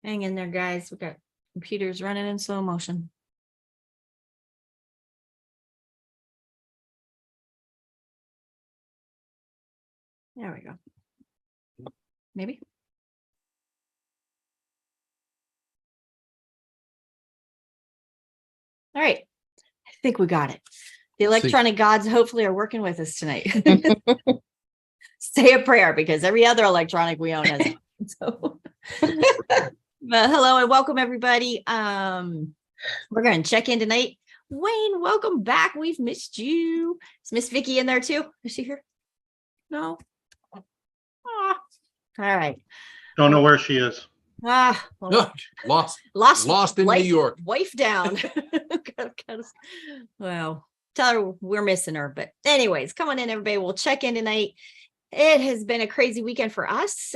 Hang in there, guys. We got computers running in slow motion. There we go. Maybe. All right. I think we got it. The electronic gods hopefully are working with us tonight. Say a prayer because every other electronic we own has one. So but hello and welcome everybody. We're going to check in tonight. Wayne, welcome back. We've missed you. Is Miss Vicky in there too? Is she here? No. All right. Don't know where she is. Well, No, lost in New York. Wife down. Well, tell her we're missing her. But anyways, come on in, everybody. We'll check in tonight. It has been a crazy weekend for us.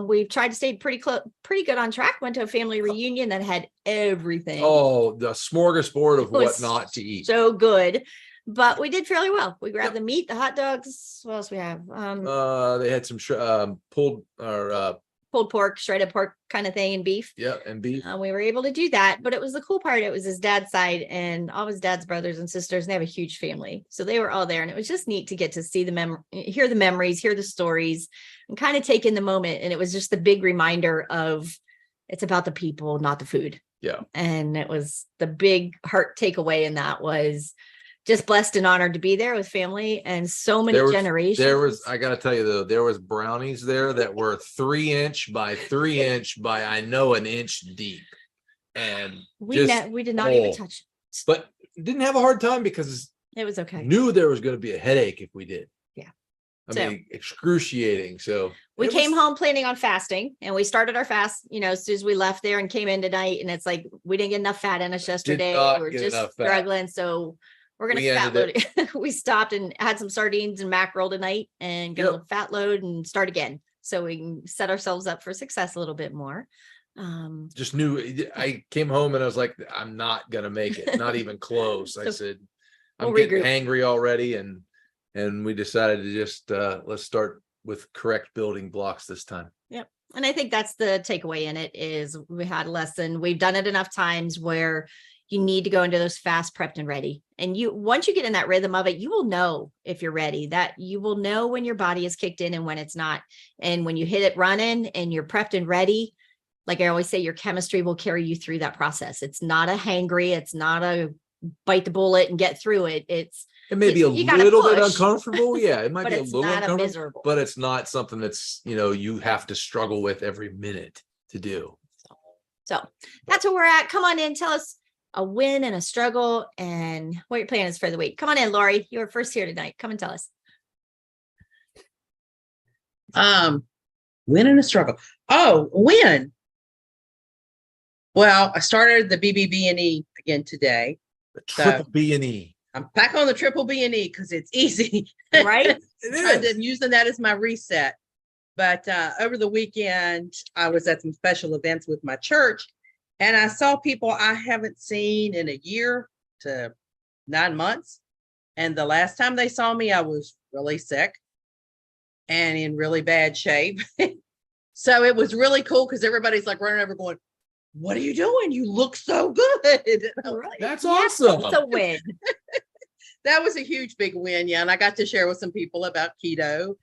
We've tried to stay pretty good on track. Went to a family reunion that had everything. Oh, the smorgasbord of what not to eat. So good. But we did fairly well. We grabbed the meat, the hot dogs. What else we have? They had some pulled pork, shredded pork kind of thing, and beef. Yeah, and beef. We were able to do that, but it was the cool part. It was his dad's side and all his dad's brothers and sisters, and they have a huge family. So they were all there, and it was just neat to get to see hear the memories, hear the stories, and kind of take in the moment. And it was just the big reminder of it's about the people, not the food. Yeah. And it was the big heart takeaway in that was just blessed and honored to be there with family and so many generations. I got to tell you though, there was brownies there that were 3 inch by 3 inch by, I know, an inch deep. And we did not even touch it. But didn't have a hard time because it was okay. Knew there was going to be a headache if we did. Yeah. I mean, excruciating. So we came home planning on fasting, and we started our fast, as soon as we left there and came in tonight. And it's like, we didn't get enough fat in us yesterday. We were just struggling. So we're going to fat load it. We stopped and had some sardines and mackerel tonight and get a fat load and start again. So we can set ourselves up for success a little bit more. Just knew I came home and I was like, I'm not going to make it. Not even close. I said, I'm getting hangry already. And we decided to just, let's start with correct building blocks this time. Yep. And I think that's the takeaway in it is we had a lesson. We've done it enough times where you need to go into those fast, prepped, and ready. And once you get in that rhythm of it, you will know if you're ready, that you will know when your body is kicked in and when it's not. And when you hit it running and you're prepped and ready, like I always say, your chemistry will carry you through that process. It's not a hangry. It's not a bite the bullet and get through it. It may be a little bit uncomfortable. Yeah, it might be a little uncomfortable, miserable. But it's not something that's, you have to struggle with every minute to do. So that's where we're at. Come on in. Tell us a win and a struggle and what your plan is for the week. Come on in, Lori. You were first here tonight. Come and tell us. Win and a struggle. Oh, win. Well, I started the BBB&E again today. The triple B&E. I'm back on the triple B&E because it's easy. Right? I've been using that as my reset. But over the weekend, I was at some special events with my church. And I saw people I haven't seen in a year to 9 months. And the last time they saw me, I was really sick and in really bad shape. So it was really cool because everybody's like running over going, what are you doing? You look so good. That's awesome. That's a win. That was a huge, big win. Yeah. And I got to share with some people about keto,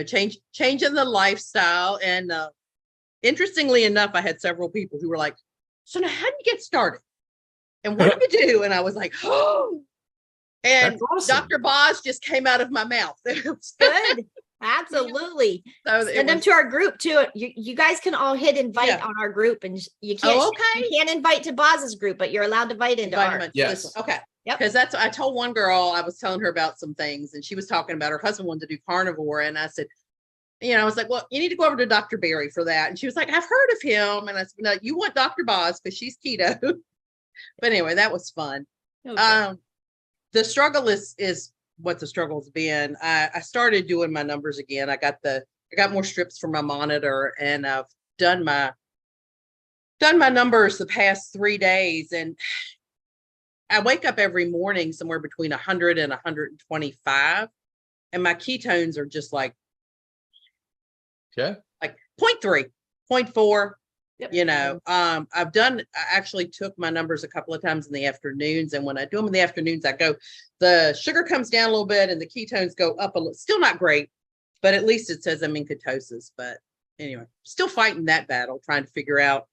changing the lifestyle. And interestingly enough, I had several people who were like, so now how do you get started? And what do you do? And I was like, oh, and awesome. Dr. Boz just came out of my mouth. It was good. Absolutely. So send them to our group too. You guys can all hit invite on our group, and you can't. You can't invite to Boz's group, but you're allowed to invite into ours. Yes. Okay. Yep. Because I told one girl, I was telling her about some things, and she was talking about her husband wanted to do carnivore, and I said, I was like, well, you need to go over to Dr. Berry for that. And she was like, I've heard of him. And I said, no, you want Dr. Boz because she's keto. But anyway, that was fun. Okay. The struggle is what the struggle's been. I started doing my numbers again. I got more strips for my monitor, and I've done my numbers the past 3 days. And I wake up every morning somewhere between 100 and 125. And my ketones are just like, okay, like 0.3, 0.4. Yep. I actually took my numbers a couple of times in the afternoons. And when I do them in the afternoons, the sugar comes down a little bit and the ketones go up a little. Still not great, but at least it says I'm in ketosis. But anyway, still fighting that battle, trying to figure out.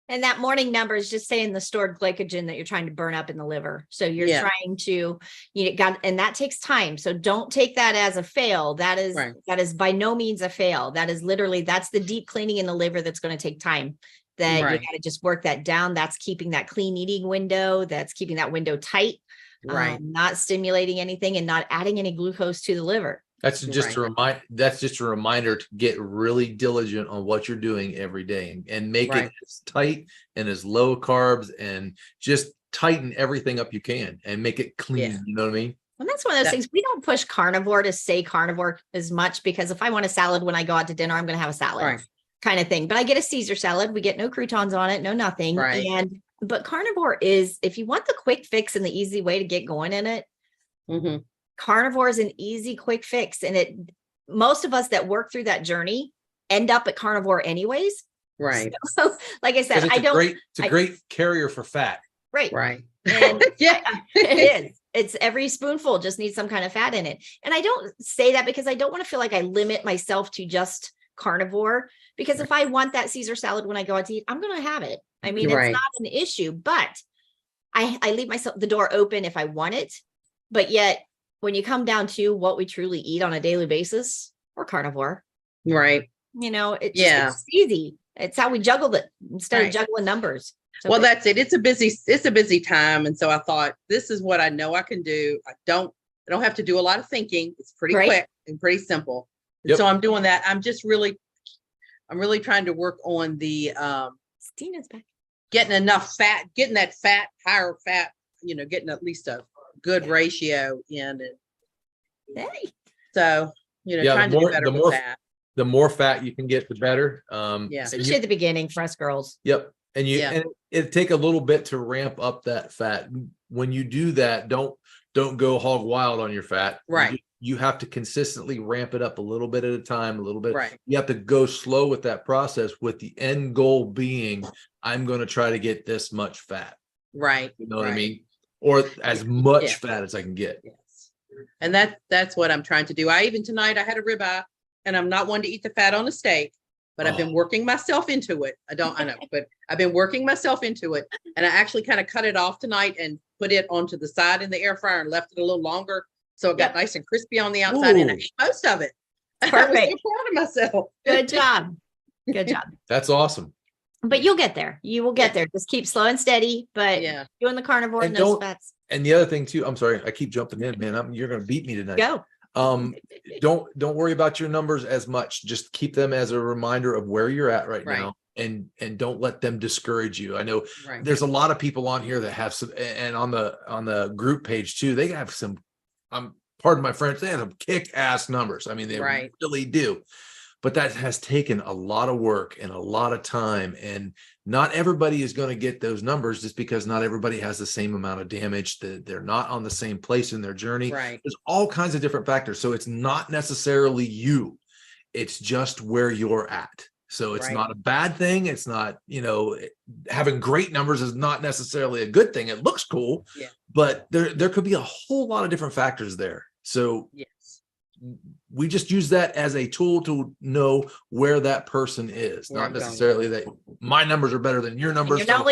And that morning number is just saying the stored glycogen that you're trying to burn up in the liver. So you're trying to, and that takes time. So don't take that as a fail. That is by no means a fail. That is literally, that's the deep cleaning in the liver that's going to take time. That you got to just work that down. That's keeping that clean eating window. That's keeping that window tight. Not stimulating anything and not adding any glucose to the liver. That's just a reminder to get really diligent on what you're doing every day and make it as tight and as low carbs and just tighten everything up you can and make it clean. Yeah. You know what I mean? And that's one of those things. We don't push carnivore to say carnivore as much because if I want a salad when I go out to dinner, I'm going to have a salad kind of thing. But I get a Caesar salad. We get no croutons on it, no nothing. But carnivore is, if you want the quick fix and the easy way to get going in it, carnivore is an easy, quick fix. And most of us that work through that journey end up at carnivore anyways. Right. So like I said, it's a great carrier for fat. Right. And it is. It's every spoonful just needs some kind of fat in it. And I don't say that because I don't want to feel like I limit myself to just carnivore, because if I want that Caesar salad when I go out to eat, I'm going to have it. I mean, it's not an issue, but I leave myself the door open if I want it. But yet when you come down to what we truly eat on a daily basis, we're carnivore. Right. It's easy. It's how we juggle it instead of juggling numbers. So that's it. It's a busy time. And so I thought, this is what I know I can do. I don't have to do a lot of thinking. It's pretty quick and pretty simple. And so I'm doing that. I'm really trying to work on the, Stina's back. Getting enough fat, getting that fat, higher fat, getting at least a good ratio in it. Hey. trying to do better with that. The more fat you can get, the better. Especially at the beginning for us girls. Yep. And and it'd take a little bit to ramp up that fat. When you do that, don't go hog wild on your fat. Right. You have to consistently ramp it up a little bit at a time, a little bit. Right. You have to go slow with that process, with the end goal being, I'm going to try to get this much fat. Right. You know what I mean? Or as much fat as I can get. Yes. And that's what I'm trying to do. Tonight I had a ribeye, and I'm not one to eat the fat on a steak, but I've been working myself into it. I know, but I've been working myself into it. And I actually kind of cut it off tonight and put it onto the side in the air fryer and left it a little longer. So it got nice and crispy on the outside. And I ate most of it. Perfect. I was so proud of myself. Good job. Good job. That's awesome. But you'll get there. You will get there. Just keep slow and steady, but doing the carnivore and those fats. And the other thing too, I'm sorry, I keep jumping in, man. You're going to beat me tonight. Go. Don't worry about your numbers as much. Just keep them as a reminder of where you're at right now, and don't let them discourage you. I know there's a lot of people on here that have some, and on the group page too, they have some, pardon my French, they have some kick-ass numbers. I mean, they really do. But that has taken a lot of work and a lot of time, and not everybody is going to get those numbers, just because not everybody has the same amount of damage. They're not on the same place in their journey. Right. There's all kinds of different factors. So it's not necessarily you. It's just where you're at. So it's not a bad thing. It's not, having great numbers is not necessarily a good thing. It looks cool, but there could be a whole lot of different factors there. So we just use that as a tool to know where that person is, not necessarily that my numbers are better than your numbers. You're not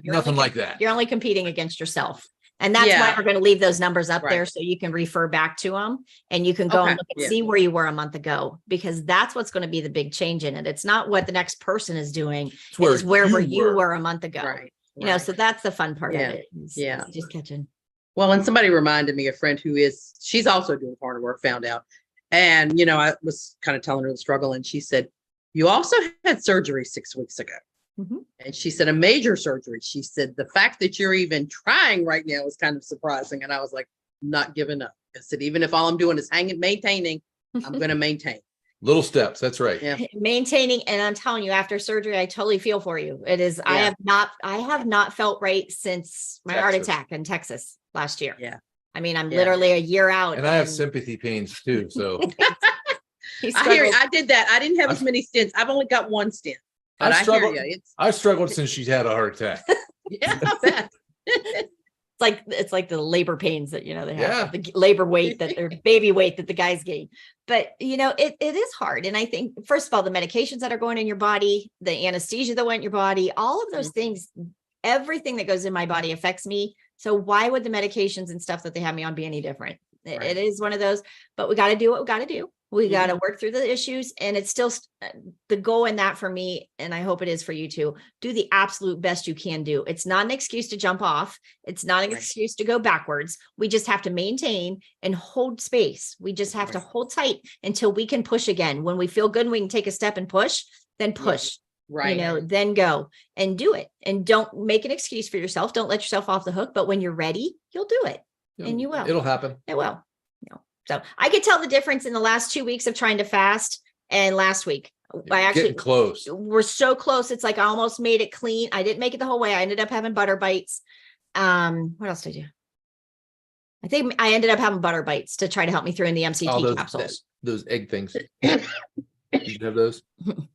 nothing like that. You're only competing against yourself. And that's why we're going to leave those numbers up there so you can refer back to them and you can go and look and see where you were a month ago, because that's what's going to be the big change in it. It's not what the next person is doing. It's where you were a month ago. So that's the fun part of it. It's just catching. Well, and somebody reminded me, a friend she's also doing carnivore, found out. And, I was kind of telling her the struggle, and she said, you also had surgery 6 weeks ago. Mm-hmm. And she said, a major surgery. She said, the fact that you're even trying right now is kind of surprising. And I was like, not giving up. I said, even if all I'm doing is maintaining, I'm going to maintain. Little steps. That's right. Yeah. Maintaining. And I'm telling you, after surgery, I totally feel for you. It is, I have not felt right since my heart attack in Texas last year. Yeah. I mean, I'm literally a year out. And I have sympathy pains too. So I did that. I didn't have as many stents. I've only got one stent. But I hear struggled. you. I struggled since she's had a heart attack. Yeah, I bet. It's like the labor pains that, they have, Yeah. the labor weight that their baby weight that the guys gain. But, it is hard. And I think, first of all, the medications that are going in your body, the anesthesia that went in your body, all of those things, everything that goes in my body affects me. So why would the medications and stuff that they have me on be any different? Right. It is one of those, but we got to do what we got to do. We got to work through the issues, and it's still the goal in that for me. And I hope it is for you too. Do the absolute best you can do. It's not an excuse to jump off. It's not an excuse to go backwards. We just have to maintain and hold space. We just have to hold tight until we can push again. When we feel good and we can take a step and push, then push. Right. Then go and do it. And don't make an excuse for yourself. Don't let yourself off the hook. But when you're ready, you'll do it. And you will. It'll happen. It will. So I could tell the difference in the last 2 weeks of trying to fast and last week. I actually Getting close. We're so close. It's like I almost made it clean. I didn't make it the whole way. I ended up having butter bites. What else did I do? I think I ended up having butter bites to try to help me through in the MCT capsules. Those egg things. Did you have those?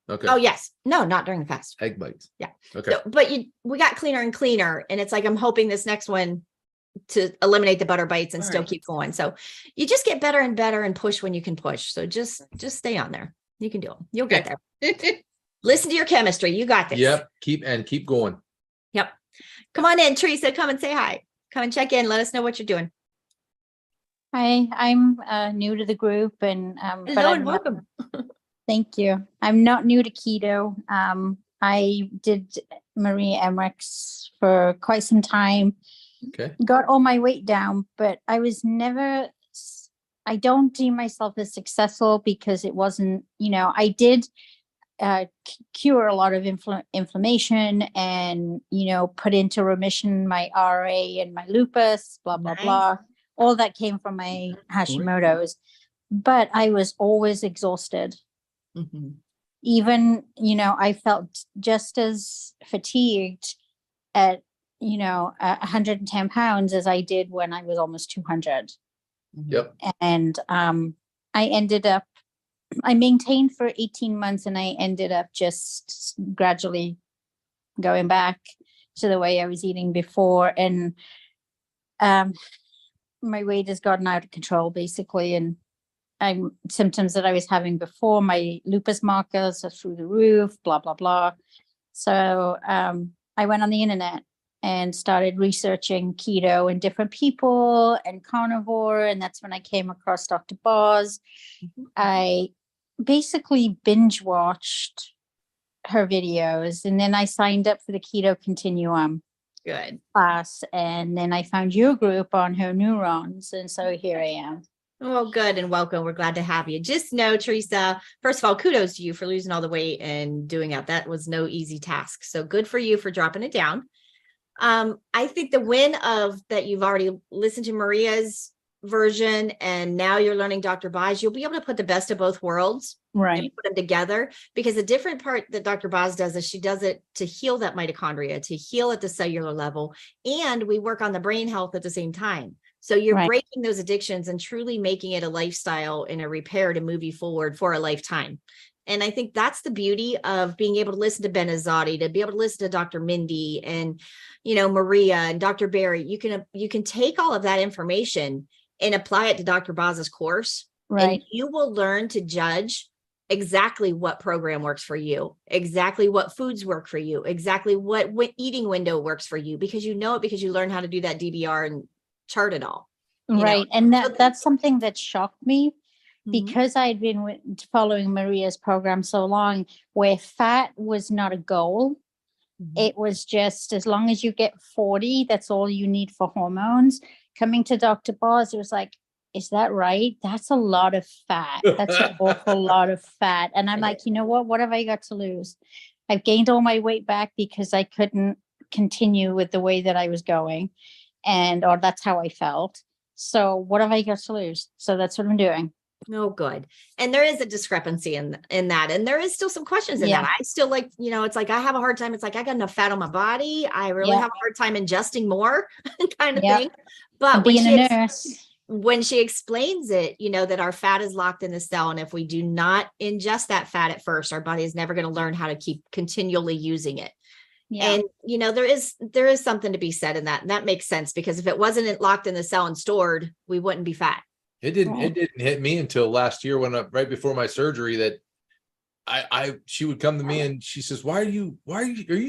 Okay. Oh yes. No, not during the fast. Egg bites. Yeah. Okay. So, but we got cleaner and cleaner. And it's like, I'm hoping this next one to eliminate the butter bites and still keep going. So you just get better and better and push when you can push. So just stay on there. You can do it. You'll get there. Listen to your chemistry. You got this. Yep. Keep going. Yep. Come on in, Teresa. Come and say hi. Come and check in. Let us know what you're doing. Hi, I'm new to the group, and Hello and welcome. Thank you. I'm not new to keto. I did Maria Emmerich's for quite some time. Okay. Got all my weight down, but I was never, I don't deem myself as successful because it wasn't, I did cure a lot of inflammation and, put into remission my RA and my lupus, blah, blah, blah. All that came from my Hashimoto's, but I was always exhausted. Mm-hmm. Even, I felt just as fatigued at 110 pounds as I did when I was almost 200. Yep. And I maintained for 18 months, and I ended up just gradually going back to the way I was eating before. And my weight has gotten out of control basically. And symptoms that I was having before, my lupus markers are through the roof, blah, blah, blah. So I went on the internet and started researching keto and different people and carnivore. And that's when I came across Dr. Boz. Mm-hmm. I basically binge watched her videos, and then I signed up for the Keto Continuum class. And then I found your group on her neurons. And so here I am. Well, good and welcome. We're glad to have you. Just know, Teresa, first of all, kudos to you for losing all the weight and doing that. That was no easy task. So good for you for dropping it down. I think the win of that you've already listened to Maria's version and now you're learning Dr. Boz, you'll be able to put the best of both worlds, right, and put them together, because the different part that Dr. Boz does is she does it to heal that mitochondria, to heal at the cellular level. And we work on the brain health at the same time. So you're breaking those addictions and truly making it a lifestyle and a repair to move you forward for a lifetime. And I think that's the beauty of being able to listen to Ben Azadi, to be able to listen to Dr. Mindy and, Maria and Dr. Barry. You can take all of that information and apply it to Dr. Boz's course. Right. And you will learn to judge exactly what program works for you, exactly what foods work for you, exactly what eating window works for you, because you know it, because you learn how to do that DBR and chart it all. Right. And that's something that shocked me. Mm-hmm. Because I'd been following Maria's program so long, where fat was not a goal. Mm-hmm. It was just, as long as you get 40, that's all you need for hormones. Coming to Dr. Boz, it was like, is that right? That's a lot of fat. That's an awful lot of fat. And I'm like, you know what have I got to lose? I've gained all my weight back because I couldn't continue with the way that I was going. Or that's how I felt. So what have I got to lose? So that's what I'm doing. Oh, good. And there is a discrepancy in that. And there is still some questions in that. I still like, it's like, I have a hard time. It's like, I got enough fat on my body. I really have a hard time ingesting more kind of thing. But being a nurse. when she explains it, that our fat is locked in the cell. And if we do not ingest that fat at first, our body is never going to learn how to keep continually using it. Yeah. And, there is something to be said in that. And that makes sense, because if it wasn't locked in the cell and stored, we wouldn't be fat. It didn't hit me until last year right before my surgery that she would come to me and she says, are you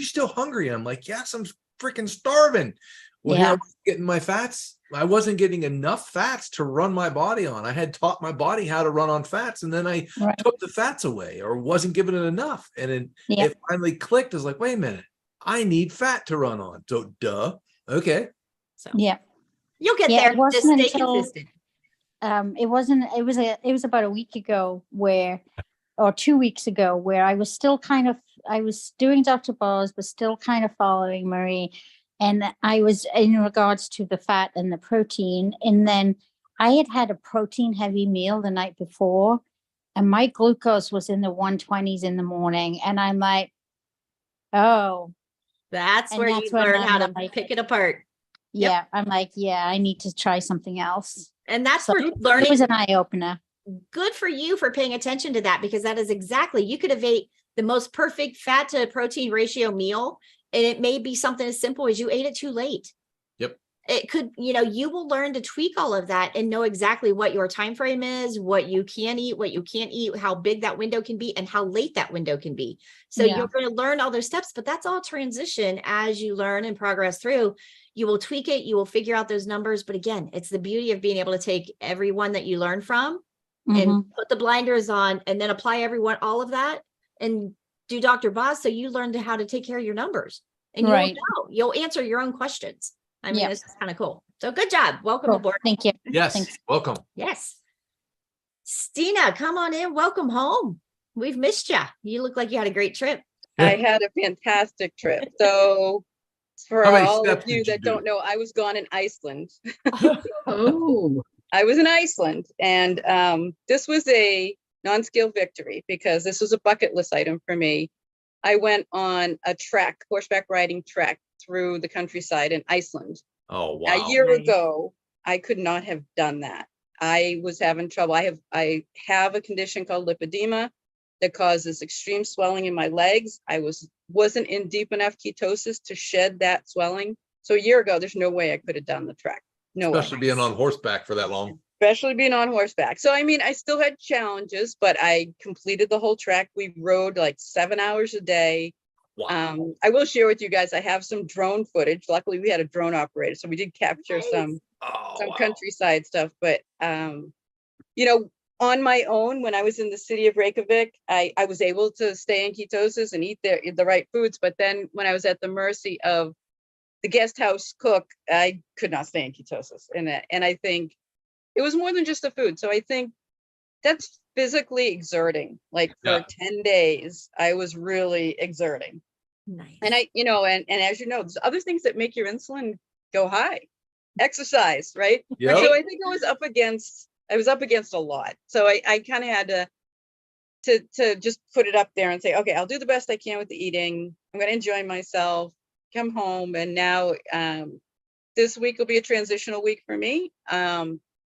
still hungry? And I'm like, yes, I'm freaking starving. Well, here I'm getting my fats. I wasn't getting enough fats to run my body on. I had taught my body how to run on fats, and then I took the fats away or wasn't giving it enough. And it finally clicked. It's like, wait a minute, I need fat to run on. So duh. Okay. So you'll get there. Just stay consistent. It was about a week ago or 2 weeks ago where I was still I was doing Dr. Ball's, but still kind of following Marie. And I was in regards to the fat and the protein. And then I had a protein heavy meal the night before, and my glucose was in the 120s in the morning. And I'm like, oh. That's where you learn how to pick it apart. Yeah. I'm like, I need to try something else. And that's where learning. It was an eye opener. Good for you for paying attention to that, because that is exactly, you could have ate the most perfect fat to protein ratio meal, and it may be something as simple as you ate it too late. Yep. It could, you will learn to tweak all of that and know exactly what your time frame is, what you can eat, what you can't eat, how big that window can be, and how late that window can be. So you're going to learn all those steps, but that's all transition. As you learn and progress through, you will tweak it, you will figure out those numbers. But again, it's the beauty of being able to take everyone that you learn from and put the blinders on, and then apply all of that, and do Dr. Boz. So you learn how to take care of your numbers, and you'll answer your own questions. I mean, this is kind of cool. So good job. Welcome aboard. Thank you. Yes. Thanks. Welcome. Yes. Stina, come on in. Welcome home. We've missed you. You look like you had a great trip. I had a fantastic trip. So for all of you that don't know, I was gone in Iceland. Oh. I was in Iceland, and this was a non-scale victory because this was a bucket list item for me. I went on a horseback riding trek through the countryside in Iceland. Oh, wow. A year ago, I could not have done that. I was having trouble. I have a condition called lipedema that causes extreme swelling in my legs. I wasn't in deep enough ketosis to shed that swelling. So a year ago, there's no way I could have done the trek. No way. Especially being on horseback for that long. Especially being on horseback. So, I mean, I still had challenges, but I completed the whole trek. We rode like 7 hours a day. Wow. I will share with you guys, I have some drone footage. Luckily, we had a drone operator, so we did capture some countryside stuff. But, on my own, when I was in the city of Reykjavik, I was able to stay in ketosis and eat the right foods. But then when I was at the mercy of the guest house cook, I could not stay in ketosis. And I think it was more than just the food. So I think that's physically exerting. Like for 10 days, I was really exerting. Nice. And and as you know, there's other things that make your insulin go high. Exercise, right? Yep. So I think I was up against a lot. So I kind of had to just put it up there and say, okay, I'll do the best I can with the eating. I'm going to enjoy myself, come home. And now this week will be a transitional week for me.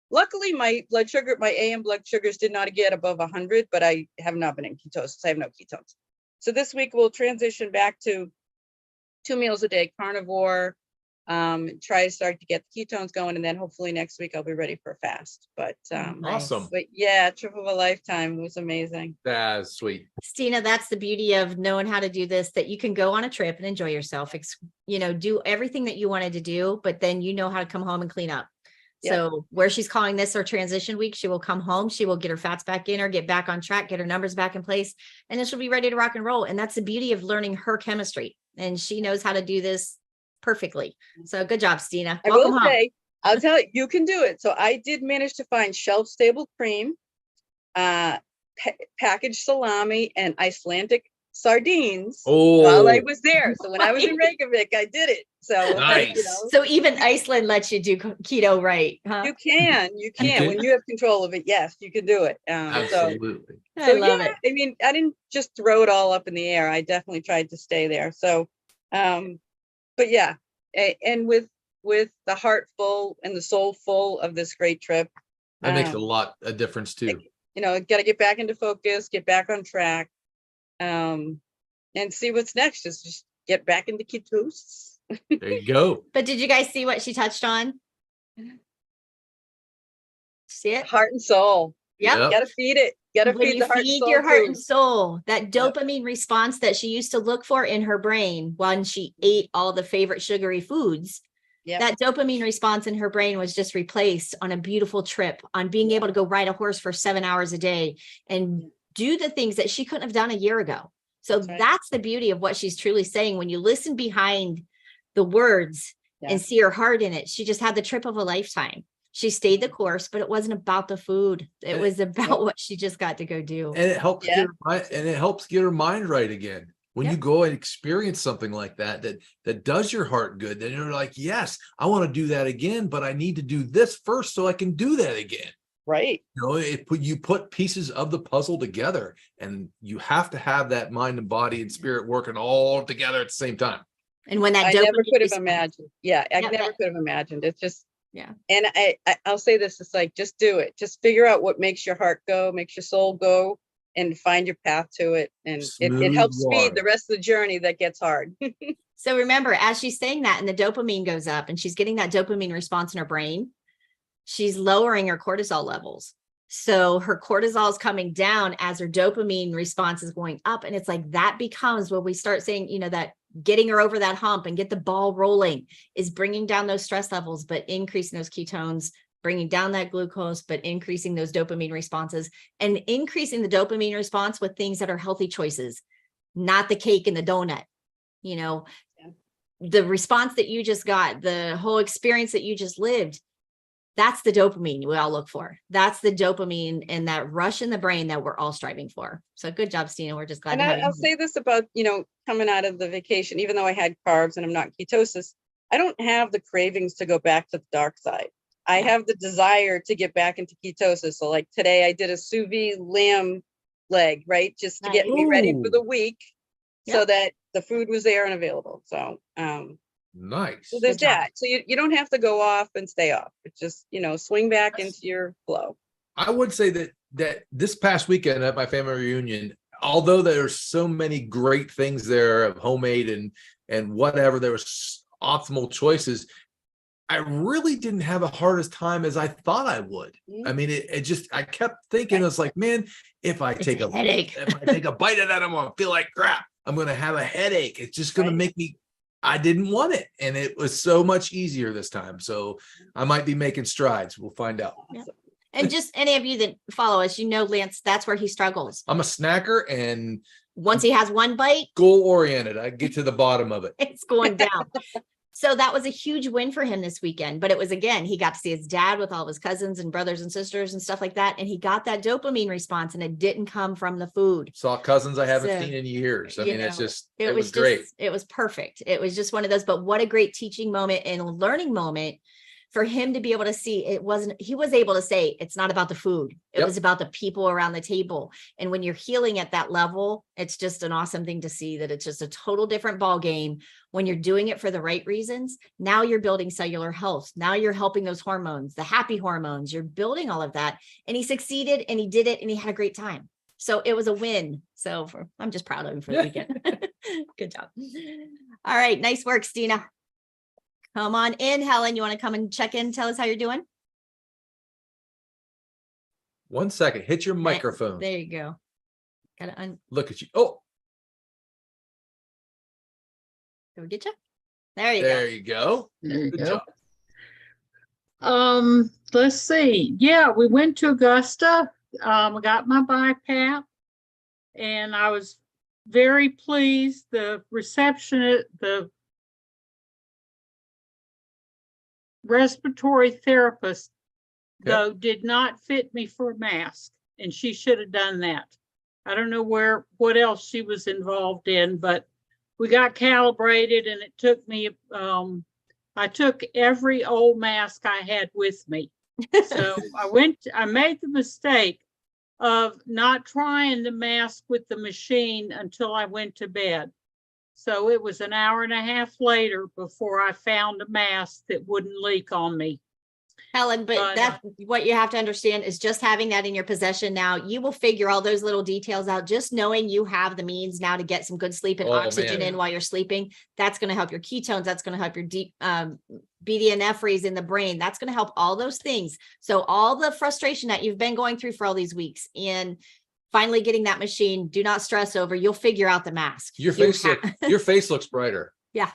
Luckily, my AM blood sugars did not get above 100, but I have not been in ketosis. I have no ketones. So this week we'll transition back to 2 meals a day, carnivore, try to start to get the ketones going. And then hopefully next week I'll be ready for a fast. But awesome. But yeah, trip of a lifetime. It was amazing. That's sweet. Stina, that's the beauty of knowing how to do this, that you can go on a trip and enjoy yourself, do everything that you wanted to do, but then you know how to come home and clean up. So where she's calling this her transition week, she will come home, she will get her fats back in or get back on track, get her numbers back in place, and then she'll be ready to rock and roll. And that's the beauty of learning her chemistry. And she knows how to do this perfectly. So good job, Stina. Welcome home. I'll tell you, you can do it. So I did manage to find shelf-stable cream, packaged salami, and Icelandic sardines while I was there. So when I was in Reykjavik, I did it. So nice. So even Iceland lets you do keto, right? Huh? You can when you have control of it. Yes, you can do it. Absolutely. I love it. I mean, I didn't just throw it all up in the air. I definitely tried to stay there. So, but yeah, and with with the heart full and the soul full of this great trip. That makes a lot of difference too. You know, got to get back into focus, get back on track, and see what's next. Just get back into ketosis. There you go. But did you guys see what she touched on? See it? Heart and soul. Yep. Yep. Got to feed it. Got to When feed you the heart and feed soul. your heart and food. soul, that dopamine response that she used to look for in her brain when she ate all the favorite sugary foods, Yep. that dopamine response in her brain was just replaced on a beautiful trip, on being able to go ride a horse for 7 hours a day and do the things that she couldn't have done a year ago. So That's right. that's the beauty of what she's truly saying. When you listen behind the words Yeah. and see her heart in it, she just had the trip of a lifetime. She stayed the course, but it wasn't about the food. It was about what she just got to go do. And it helps Yeah. get her mind right again. When Yep. you go and experience something like that does your heart good, then you're like, yes, I want to do that again, but I need to do this first so I can do that again. Right. You know, you put pieces of the puzzle together, and you have to have that mind and body and spirit working all together at the same time. And when that I dopamine never could have response- imagined. Yeah, I Yeah, never that- could have imagined. It's just, Yeah. and I'll say this, it's like, just do it. Just figure out what makes your heart go, makes your soul go, and find your path to it. And it Smooth helps water. speed the rest of the journey that gets hard. So remember, as she's saying that and the dopamine goes up and she's getting that dopamine response in her brain, she's lowering her cortisol levels. So her cortisol is coming down as her dopamine response is going up. And it's like that becomes when we start saying, you know, that getting her over that hump and get the ball rolling is bringing down those stress levels, but increasing those ketones, bringing down that glucose, but increasing those dopamine responses and increasing the dopamine response with things that are healthy choices, not the cake and the donut. You know, the response that you just got, the whole experience that you just lived, that's the dopamine we all look for. That's the dopamine and that rush in the brain that we're all striving for. So good job, Stina. We're just glad And to have I'll you. say this about, you know, coming out of the vacation, even though I had carbs and I'm not ketosis, I don't have the cravings to go back to the dark side. I Yeah. have the desire to get back into ketosis. So like today I did a sous vide lamb leg, right? Just to get me ready for Ooh. the week so Yep. that the food was there and available. So, Nice. so there's Good job. that. So you don't have to go off and stay off. It's just, you know, swing back into your flow. I would say that this past weekend at my family reunion, although there's so many great things there of homemade and whatever, there was optimal choices. I really didn't have a hardest time as I thought I would. I mean, it just, I kept thinking, it's like, man, if I It's take a headache. if I take a bite of that, I'm going to feel like crap. I'm going to have a headache. It's just going to Right. make me, I didn't want it. And it was so much easier this time. So I might be making strides. We'll find out. And just any of you that follow us, you know, Lance, that's where he struggles. I'm a snacker and Once he has one bite, goal oriented. I get to the bottom of it. it's going down. So that was a huge win for him this weekend. But it was, again, he got to see his dad with all of his cousins and brothers and sisters and stuff like that. And he got that dopamine response and it didn't come from the food. Saw cousins I haven't So, seen in years. I you mean, it's know, just, it was great. it was perfect. It was just one of those, but what a great teaching moment and learning moment for him to be able to see. He was able to say, it's not about the food. It Yep. was about the people around the table. And when you're healing at that level, it's just an awesome thing to see that it's just a total different ball game when you're doing it for the right reasons. Now you're building cellular health. Now you're helping those hormones, the happy hormones, you're building all of that. And he succeeded and he did it and he had a great time. So it was a win. So I'm just proud of him for the weekend. Good job. All right. Nice work, Stina. Come on in, Helen. You want to come and check in? Tell us how you're doing. 1 second. Hit your microphone. There you go. Gotta Look at you. Oh, Did we get you? There you there go. you go. There you Good go. job. Let's see. Yeah, we went to Augusta. I got my BiPAP and I was very pleased. The reception, the respiratory therapist, Okay. though, did not fit me for a mask, and she should have done that. I don't know what else she was involved in, but we got calibrated and it took me, I took every old mask I had with me. So I made the mistake of not trying the mask with the machine until I went to bed. So it was an hour and a half later before I found a mask that wouldn't leak on me. Helen, but that's what you have to understand is just having that in your possession now, you will figure all those little details out. Just knowing you have the means now to get some good sleep and oxygen in while you're sleeping, that's going to help your ketones. That's going to help your deep BDNF raise in the brain. That's going to help all those things. So all the frustration that you've been going through for all these weeks and finally getting that machine, do not stress over. You'll figure out the mask. Your face looks brighter. Yeah.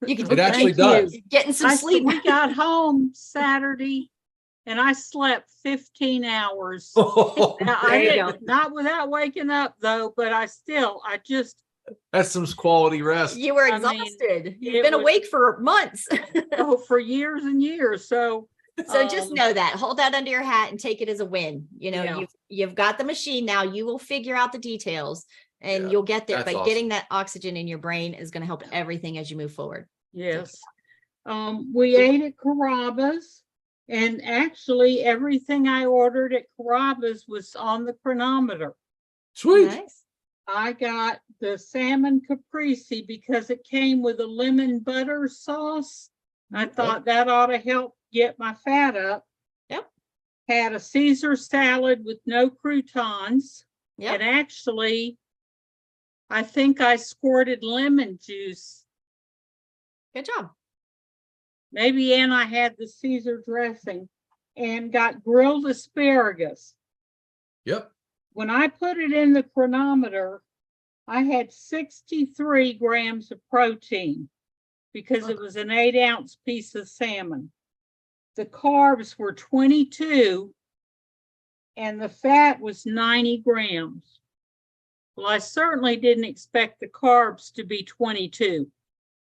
You can, It actually does. Getting some sleep. We got home Saturday and I slept 15 hours. Oh, Now, not without waking up though, but I just. that's some quality rest. You were I mean, exhausted. You've been awake for months. For years and years. So just know that. Hold that under your hat and take it as a win. You know, Yeah. you've got the machine now. You will figure out the details and you'll get there. That's But awesome. getting that oxygen in your brain is going to help everything as you move forward. yes. We ate at Carrabba's, and actually everything I ordered at Carrabba's was on the chronometer. Sweet. Nice. I got the salmon caprese because it came with a lemon butter sauce. I thought that ought to help get my fat up. Yep. Had a Caesar salad with no croutons. Yep. And actually, I think I squirted lemon juice. Good job. Maybe, and I had the Caesar dressing and got grilled asparagus. Yep. When I put it in the chronometer, I had 63 grams of protein because it was an 8-ounce piece of salmon. The carbs were 22 and the fat was 90 grams. Well, I certainly didn't expect the carbs to be 22.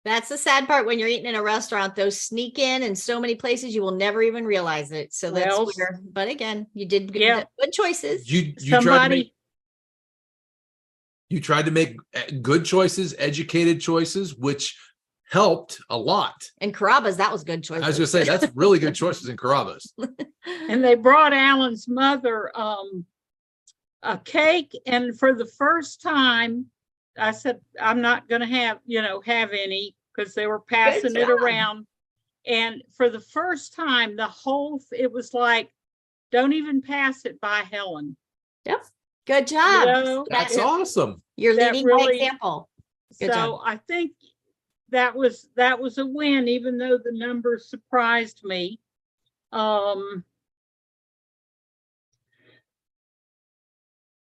That's the sad part when you're eating in a restaurant. Those sneak in so many places you will never even realize it. So that's Well, weird. But again, you did Yeah. good choices. You Somebody, tried to make good choices, educated choices, which helped a lot. And Carrabba's, that was good choice. I was gonna say that's really good choices in Carrabba's. and they brought Alan's mother a cake, and for the first time I said I'm not gonna have any because they were passing it job. around, and for the first time it was like, don't even pass it by Helen. Yep. Good job. That's awesome. You're that leading by really- example. Good So job. I think that was a win, even though the numbers surprised me.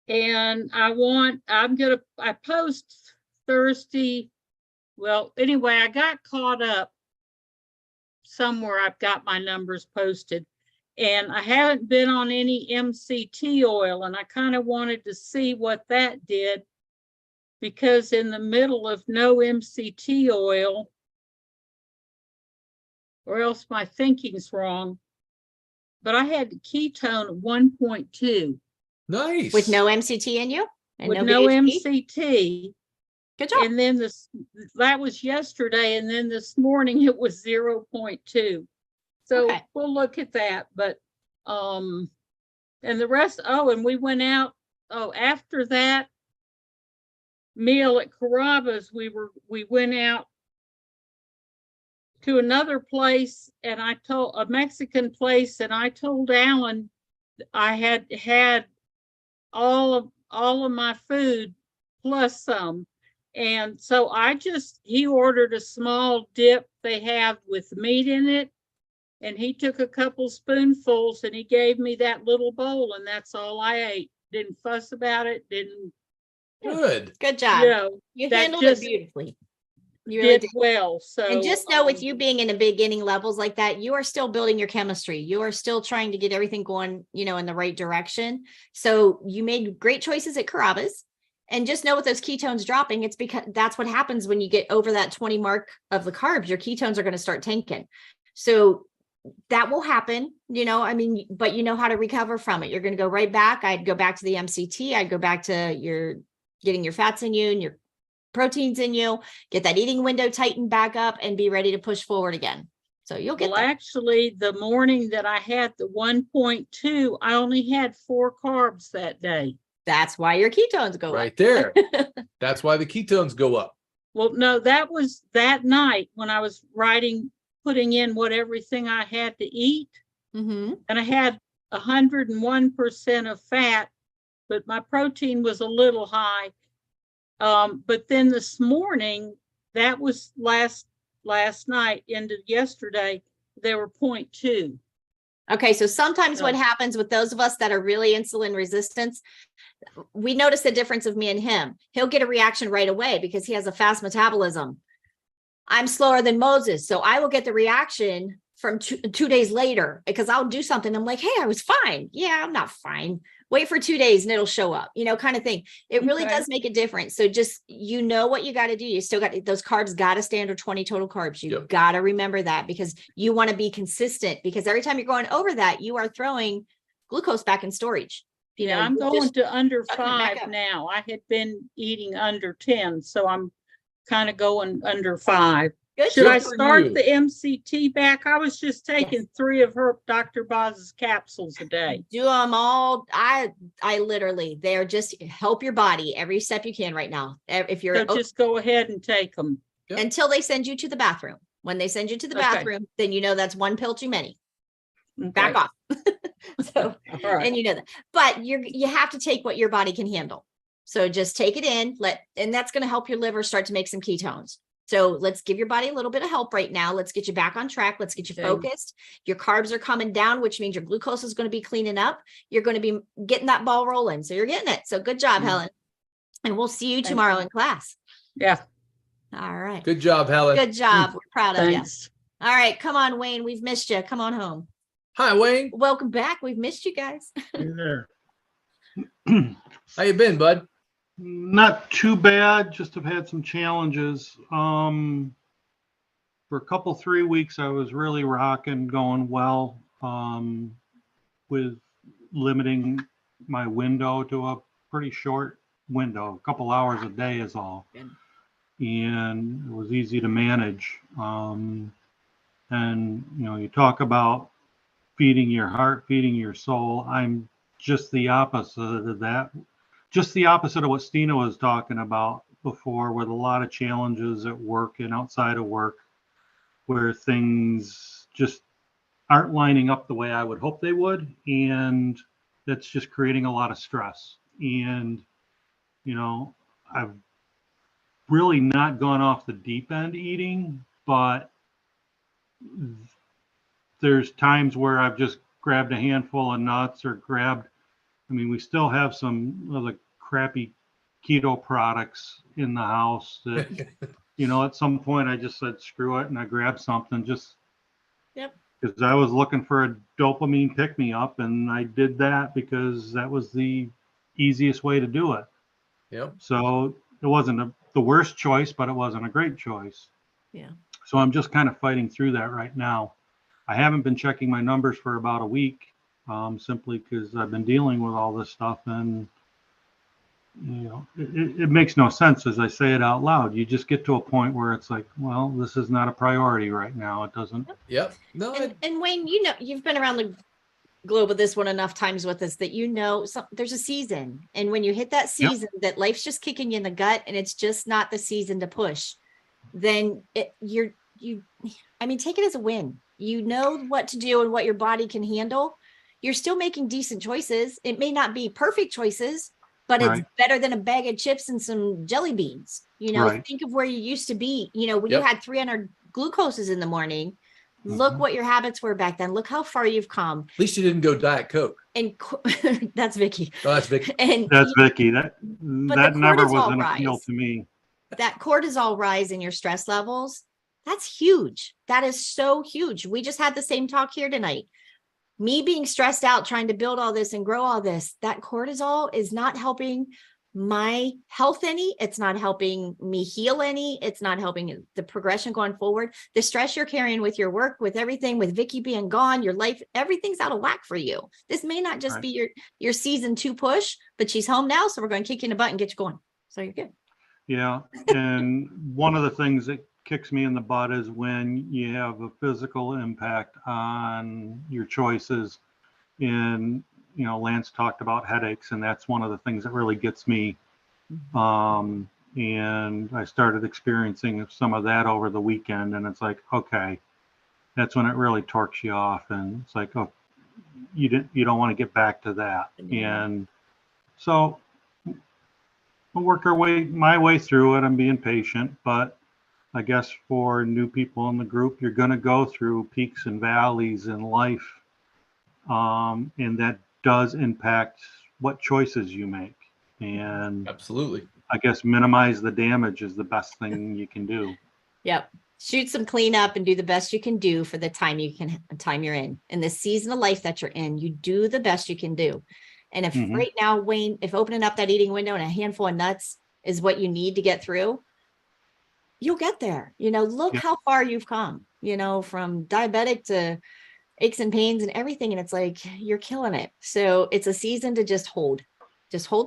And I post Thursday. Well, anyway, I got caught up somewhere. I've got my numbers posted, and I haven't been on any MCT oil, and I kind of wanted to see what that did, because in the middle of no MCT oil, or else my thinking's wrong, but I had ketone 1.2. Nice. With no MCT in you? And with no BHP? MCT. Good job. And then that was yesterday, and then this morning it was 0.2. So Okay. we'll look at that. But and the rest, and we went out. After that meal at Carrabba's, we went out to another place, and a Mexican place, and I told Alan I had all of my food plus some. And so he ordered a small dip they have with meat in it, and he took a couple spoonfuls and he gave me that little bowl, and that's all I ate. Didn't fuss about it, didn't. Good. Good job. You that handled just it beautifully. You really did did. well. So, And just know with you being in the beginning levels like that, you are still building your chemistry. You are still trying to get everything going, in the right direction. So you made great choices at Carrabba's. And just know with those ketones dropping, it's because that's what happens when you get over that 20 mark of the carbs. Your ketones are going to start tanking. So that will happen, but you know how to recover from it. You're going to go right back. I'd go back to the MCT. I'd go back to getting your fats in you and your proteins in you, get that eating window tightened back up, and be ready to push forward again. So you'll get that. Actually, the morning that I had the 1.2, I only had 4 carbs that day. That's why your ketones go Right up. there. That's why the ketones go up. Well, no, that was that night when I was putting in what everything I had to eat. Mm-hmm. And I had 101% of fat, but my protein was a little high. But then this morning, that was last night into yesterday, they were 0.2. Okay, so sometimes what So- happens with those of us that are really insulin resistant, we notice the difference of me and him. He'll get a reaction right away because he has a fast metabolism. I'm slower than Moses, so I will get the reaction from 2 days later because I'll do something. I'm like, hey, I was fine. Yeah, I'm not fine. Wait for 2 days and it'll show up, kind of thing. It really Okay. does make a difference. So just, what you got to do. You still got those carbs, got to stay under 20 total carbs. You Yep. got to remember that because you want to be consistent because every time you're going over that, you are throwing glucose back in storage. Yeah, I'm you're going just to under sucking it back 5 up. now. I had been eating under 10, so I'm kind of going under 5. Good Should job. I for start you. the MCT back? I was just taking Yes. 3 of her Dr. Boz's capsules a day. Do them all. I literally, they're just help your body every step you can right now. If you're So just go ahead and take them. Yep. until they send you to the bathroom. When they send you to the Okay. bathroom, then that's one pill too many. Okay. Back off. So, All right. and that, but you have to take what your body can handle. So just take it in, and that's going to help your liver start to make some ketones. So let's give your body a little bit of help right now. Let's get you back on track. Let's get you Okay. focused. Your carbs are coming down, which means your glucose is going to be cleaning up. You're going to be getting that ball rolling. So you're getting it. So good job, Mm. Helen. And we'll see you Thank tomorrow you. in class. Yeah, All right. Good job, Helen. Good job. We're proud of you. thanks. All right. Come on, Wayne. We've missed you. Come on home. Hi, Wayne. Welcome back. We've missed you guys. Hey there. How you been, bud? Not too bad, just have had some challenges. For a couple, 3 weeks, I was really rocking, going well, with limiting my window to a pretty short window, a couple hours a day is all. Good. And it was easy to manage. And you talk about feeding your heart, feeding your soul. I'm just the opposite of that. Just the opposite of what Stina was talking about before, with a lot of challenges at work and outside of work, where things just aren't lining up the way I would hope they would. And that's just creating a lot of stress. And, I've really not gone off the deep end eating, but there's times where I've just grabbed a handful of nuts or we still have some of the crappy keto products in the house that, at some point I just said, screw it. And I grabbed something just because I was looking for a dopamine pick me up. And I did that because that was the easiest way to do it. Yep. So it wasn't the worst choice, but it wasn't a great choice. Yeah. So I'm just kind of fighting through that right now. I haven't been checking my numbers for about a week, simply because I've been dealing with all this stuff, and it makes no sense as I say it out loud. You just get to a point where it's like, well, this is not a priority right now. It doesn't. Yep. No, And Wayne, you've been around the globe with this one enough times with us that there's a season, and when you hit that season, that life's just kicking you in the gut, and it's just not the season to push. Then take it as a win. You know what to do and what your body can handle. You're still making decent choices. It may not be perfect choices, but Right. it's better than a bag of chips and some jelly beans. Right. Think of where you used to be. When you had 300 glucoses in the morning. Look Mhm. what your habits were back then. Look how far you've come. at least you didn't go Diet Coke. And that's Vicky. Oh, that's Vicky. And That's Vicky. That the never was cortisol an appeal rise. to me. that cortisol rise in your stress levels, that's huge. That is so huge. We just had the same talk here tonight. Me being stressed out, trying to build all this and grow all this, that cortisol is not helping my health any. It's not helping me heal any. It's not helping the progression going forward. The stress you're carrying with your work, with everything, with Vicky being gone, your life, everything's out of whack for you. This may not just Right. be your season 2 push, but she's home now. So we're going to kick you in the butt and get you going. So you're good. Yeah. And one of the things that kicks me in the butt is when you have a physical impact on your choices. And, Lance talked about headaches, and that's one of the things that really gets me. And I started experiencing some of that over the weekend, and it's like, okay, that's when it really torques you off, and it's like, oh, you don't want to get back to that. Yeah. And so we'll work my way through it. I'm being patient, but I guess for new people in the group, you're going to go through peaks and valleys in life, and that does impact what choices you make. And Absolutely. I guess minimize the damage is the best thing you can do. Yep. Shoot some cleanup and do the best you can do for the time you're in the season of life that you're in. You do the best you can do. And if right now, Wayne, if opening up that eating window and a handful of nuts is what you need to get through, you'll get there. Look how far you've come, from diabetic to aches and pains and everything. And it's like, you're killing it. So it's a season to just hold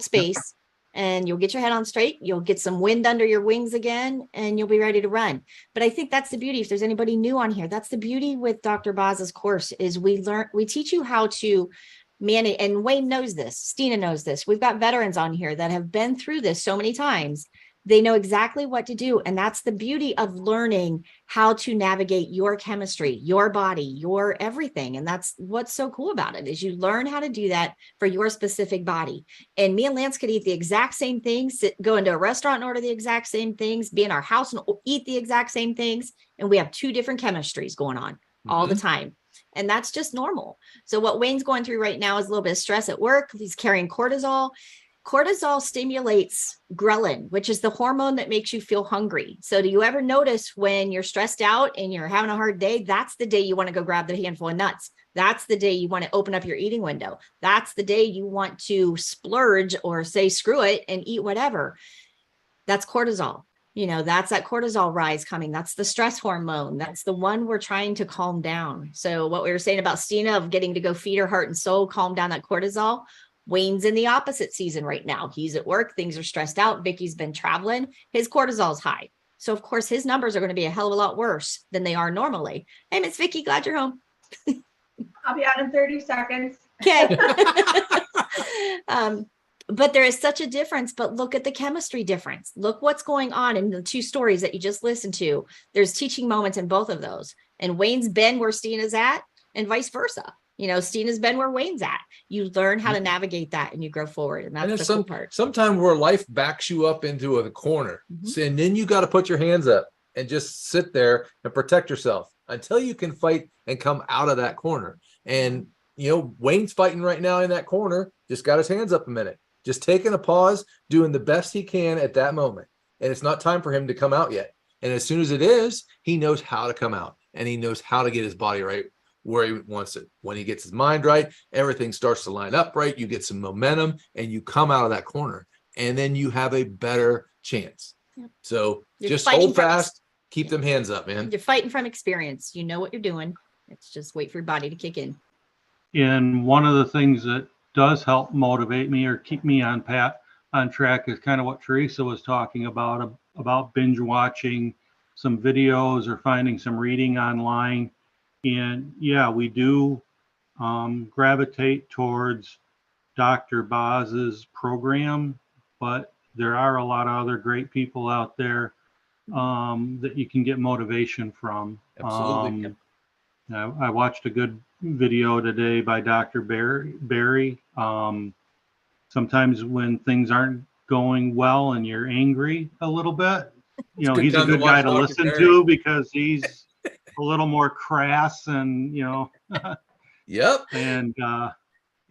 space, and you'll get your head on straight. You'll get some wind under your wings again, and you'll be ready to run. But I think that's the beauty. If there's anybody new on here, that's the beauty with Dr. Boz's course is we teach you how to manage. And Wayne knows this. Stina knows this. We've got veterans on here that have been through this so many times. They know exactly what to do. And that's the beauty of learning how to navigate your chemistry, your body, your everything. And that's what's so cool about it is you learn how to do that for your specific body. And me and Lance could eat the exact same things, go into a restaurant and order the exact same things, be in our house and eat the exact same things. And we have two different chemistries going on all the time. And that's just normal. So what Wayne's going through right now is a little bit of stress at work. He's carrying cortisol. Cortisol stimulates ghrelin, which is the hormone that makes you feel hungry. So do you ever notice when you're stressed out and you're having a hard day, that's the day you want to go grab the handful of nuts. That's the day you want to open up your eating window. That's the day you want to splurge or say, screw it and eat whatever. That's cortisol. That's that cortisol rise coming. That's the stress hormone. That's the one we're trying to calm down. So what we were saying about Stina of getting to go feed her heart and soul, calm down that cortisol. Wayne's in the opposite season right now. He's at work. Things are stressed out. Vicky's been traveling. His cortisol's high. So of course his numbers are going to be a hell of a lot worse than they are normally. Hey, Miss Vicky, glad you're home. I'll be out in 30 seconds. Okay. But there is such a difference, but look at the chemistry difference. Look what's going on in the two stories that you just listened to. There's teaching moments in both of those. And Wayne's been where Stina's at and vice versa. Stina's been where Wayne's at. You learn how to navigate that and you grow forward. And that's the cool part. Sometimes where life backs you up into a corner, and then you got to put your hands up and just sit there and protect yourself until you can fight and come out of that corner. And, Wayne's fighting right now in that corner, just got his hands up a minute, just taking a pause, doing the best he can at that moment. And it's not time for him to come out yet. And as soon as it is, he knows how to come out and he knows how to get his body right where he wants it. When he gets his mind right, everything starts to line up right. You get some momentum and you come out of that corner and then you have a better chance. Yep. So just hold fast, keep them hands up, man. You're fighting from experience. You know what you're doing. It's just wait for your body to kick in. And one of the things that does help motivate me or keep me on track is kind of what Teresa was talking about binge watching some videos or finding some reading online. And yeah, we do gravitate towards Dr. Boz's program, but there are a lot of other great people out there that you can get motivation from. Absolutely. I watched a good video today by Dr. Barry. Sometimes when things aren't going well and you're angry a little bit, he's a good guy to listen to because he's a little more crass and Yep. And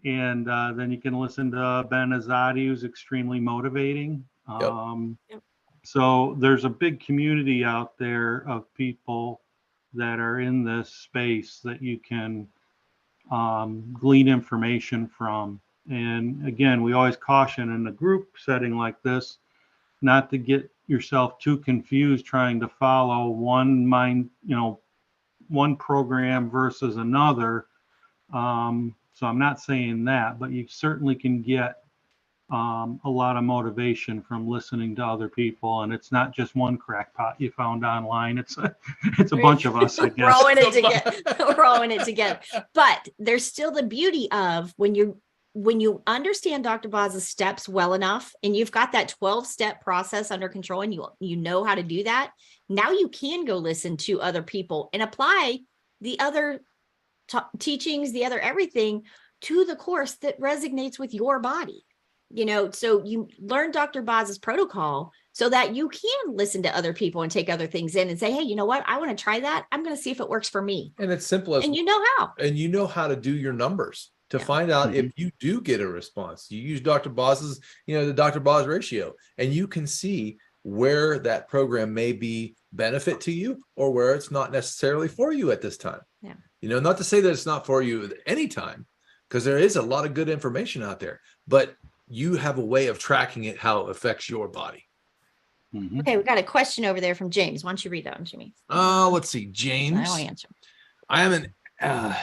then you can listen to Ben Azadi, who's extremely motivating. Yep. So there's a big community out there of people that are in this space that you can glean information from. And again, we always caution in a group setting like this not to get yourself too confused trying to follow one program versus another. So I'm not saying that, but you certainly can get a lot of motivation from listening to other people, and it's not just one crackpot you found online. It's a bunch of us, I guess. We're all in it together. We're all in it together. But there's still the beauty of when you when you understand Dr. Boz's steps well enough, and you've got that 12-step process under control, and you know how to do that, now you can go listen to other people and apply the other teachings, the other everything to the course that resonates with your body. So you learn Dr. Boz's protocol so that you can listen to other people and take other things in and say, hey, you know what? I want to try that. I'm going to see if it works for me. And it's simple as, and you know how. And you know how to do your numbers to Yeah. find out if you do get a response. You use Dr. Boz's, the Dr. Boz ratio, and you can see where that program may be benefit to you or where it's not necessarily for you at this time. Yeah. Not to say that it's not for you at any time, because there is a lot of good information out there, but you have a way of tracking it, how it affects your body. Okay, we got a question over there from James. Why don't you read that one, Jimmy? Let's see, James. I don't answer. I am an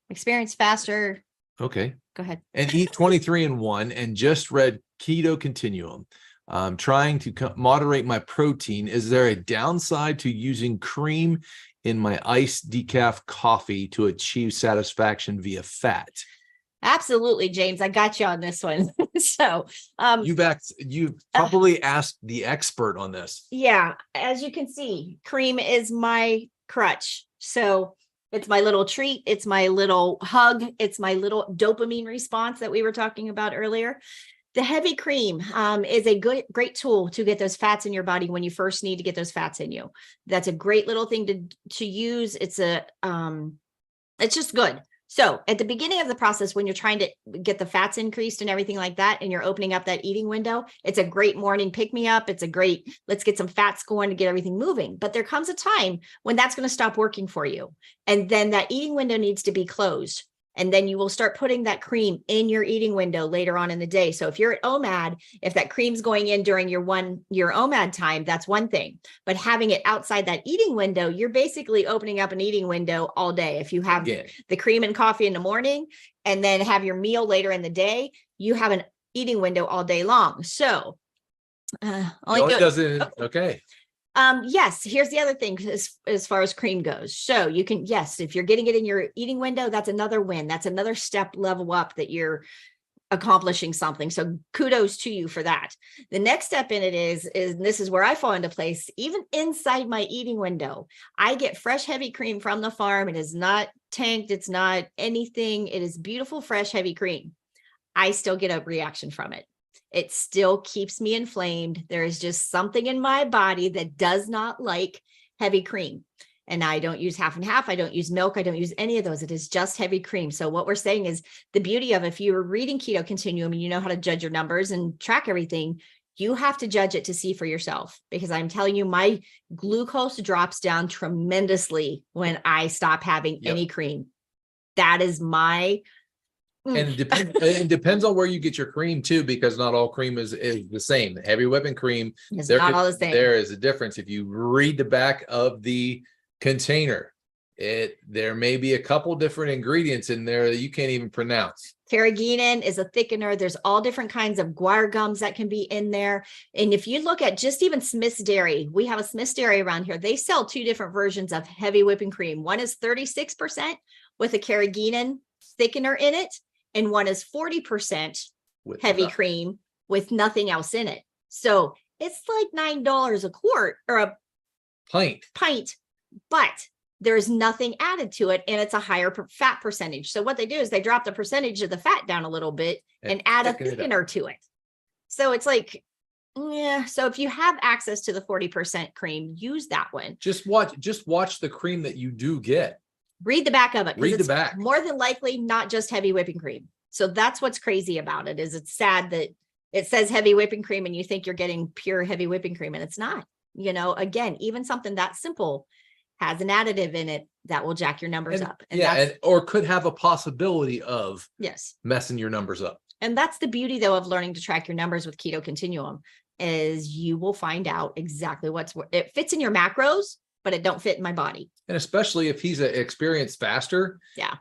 Experience faster. okay. Go ahead. And eat 23-in-1 and just read Keto Continuum. I'm trying to moderate my protein. Is there a downside to using cream in my iced decaf coffee to achieve satisfaction via fat? Absolutely, James. I got you on this one. So you probably asked the expert on this. Yeah, as you can see, cream is my crutch. So it's my little treat. It's my little hug. It's my little dopamine response that we were talking about earlier. The heavy cream is a great tool to get those fats in your body when you first need to get those fats in you. That's a great little thing to use. It's just good. So at the beginning of the process, when you're trying to get the fats increased and everything like that, and you're opening up that eating window, it's a great morning pick-me-up. It's a great, let's get some fats going to get everything moving. But there comes a time when that's going to stop working for you. And then that eating window needs to be closed. And then you will start putting that cream in your eating window later on in the day. So if you're at OMAD, if that cream's going in during your OMAD time, that's one thing. But having it outside that eating window, you're basically opening up an eating window all day. If you have the cream and coffee in the morning and then have your meal later in the day, you have an eating window all day long. So okay. Yes, here's the other thing as far as cream goes. So you can, yes, if you're getting it in your eating window, that's another win. That's another step level up that you're accomplishing something. So kudos to you for that. The next step in it is this is where I fall into place. Even inside my eating window, I get fresh, heavy cream from the farm. It is not tanked. It's not anything. It is beautiful, fresh, heavy cream. I still get a reaction from it. It still keeps me inflamed. There is just something in my body that does not like heavy cream. And I don't use half and half. I don't use milk. I don't use any of those. It is just heavy cream. So what we're saying is the beauty of if you're reading Keto Continuum and you know how to judge your numbers and track everything, you have to judge it to see for yourself. Because I'm telling you, my glucose drops down tremendously when I stop having any cream. That is my... And it depends on where you get your cream too, because not all cream is the same. Heavy whipping cream, it's not all the same. There is a difference. If you read the back of the container, there may be a couple different ingredients in there that you can't even pronounce. Carrageenan is a thickener. There's all different kinds of guar gums that can be in there. And if you look at just even Smith's Dairy, we have a Smith's Dairy around here. They sell two different versions of heavy whipping cream. One is 36% with a carrageenan thickener in it. And one is 40% heavy cream with nothing else in it. So it's like $9 a quart or a pint, but there's nothing added to it. And it's a higher fat percentage. So what they do is they drop the percentage of the fat down a little bit and add a thickener to it. So it's like, yeah. So if you have access to the 40% cream, use that one. Just watch the cream that you do get. Read the back of it. Read the back. More than likely not just heavy whipping cream. So that's what's crazy about it, is it's sad that it says heavy whipping cream and you think you're getting pure heavy whipping cream, and it's not. Again, even something that simple has an additive in it that will jack your numbers up. Or could have a possibility of messing your numbers up. And that's the beauty though of learning to track your numbers with Keto Continuum, is you will find out exactly it fits in your macros, but it don't fit in my body. And especially if he's an experienced faster,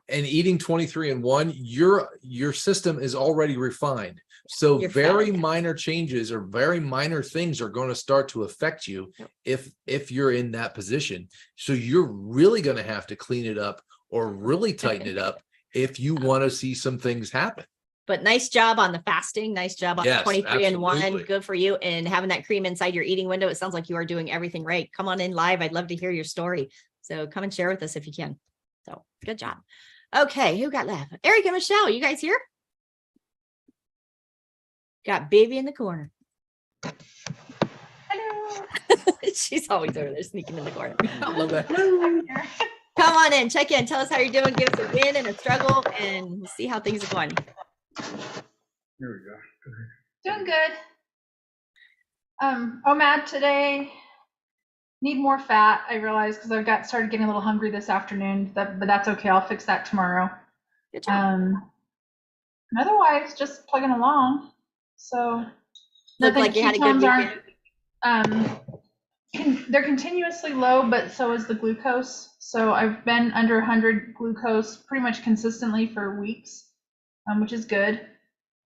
and eating 23-in-1, your system is already refined. So very minor changes or very minor things are going to start to affect you if you're in that position. So you're really going to have to clean it up or really tighten it up if you want to see some things happen. But nice job on the fasting. Nice job on Yes, 23 and 1. absolutely. Good for you. And having that cream inside your eating window. It sounds like you are doing everything right. Come on in live. I'd love to hear your story. So come and share with us if you can. So good job. Okay. Who got left? Eric and Michelle, you guys here? Got baby in the corner. Hello. She's always over there sneaking in the corner. I love that. I'm here. Come on in, check in, tell us how you're doing, give us a win and a struggle, and we'll see how things are going. Here we go. Doing good. OMAD today. Need more fat, I realized, because I started getting a little hungry this afternoon, but that's okay. I'll fix that tomorrow. Good job. And otherwise, just plugging along. So Looked like you had a good ketones weekend. they're continuously low, but so is the glucose. So I've been under 100 glucose pretty much consistently for weeks, which is good.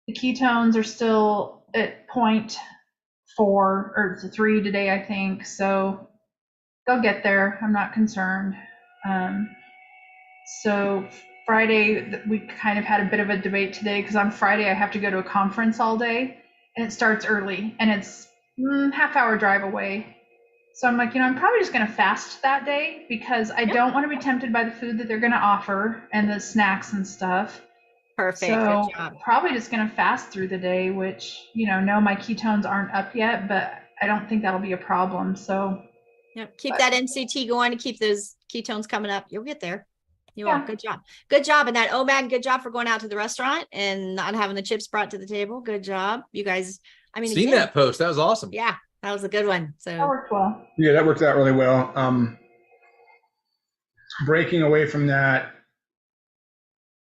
The ketones are still at 0.4 or 3 today, I think. So they'll get there. I'm not concerned. So Friday, we kind of had a bit of a debate today because on Friday I have to go to a conference all day and it starts early and it's half-hour drive away. So I'm like, I'm probably just going to fast that day because I don't want to be tempted by the food that they're going to offer and the snacks and stuff. Perfect. So Good job. probably just going to fast through the day, which, no, my ketones aren't up yet, but I don't think that'll be a problem. So Yep. Keep that MCT going to keep those ketones coming up. You'll get there. You Yeah. will. Good job. Good job. And that OMAD, good job for going out to the restaurant and not having the chips brought to the table. Good job. You guys, Seen again, that post. That was awesome. yeah, that was a good one. that So worked well. Yeah, that worked out really well. Breaking away from that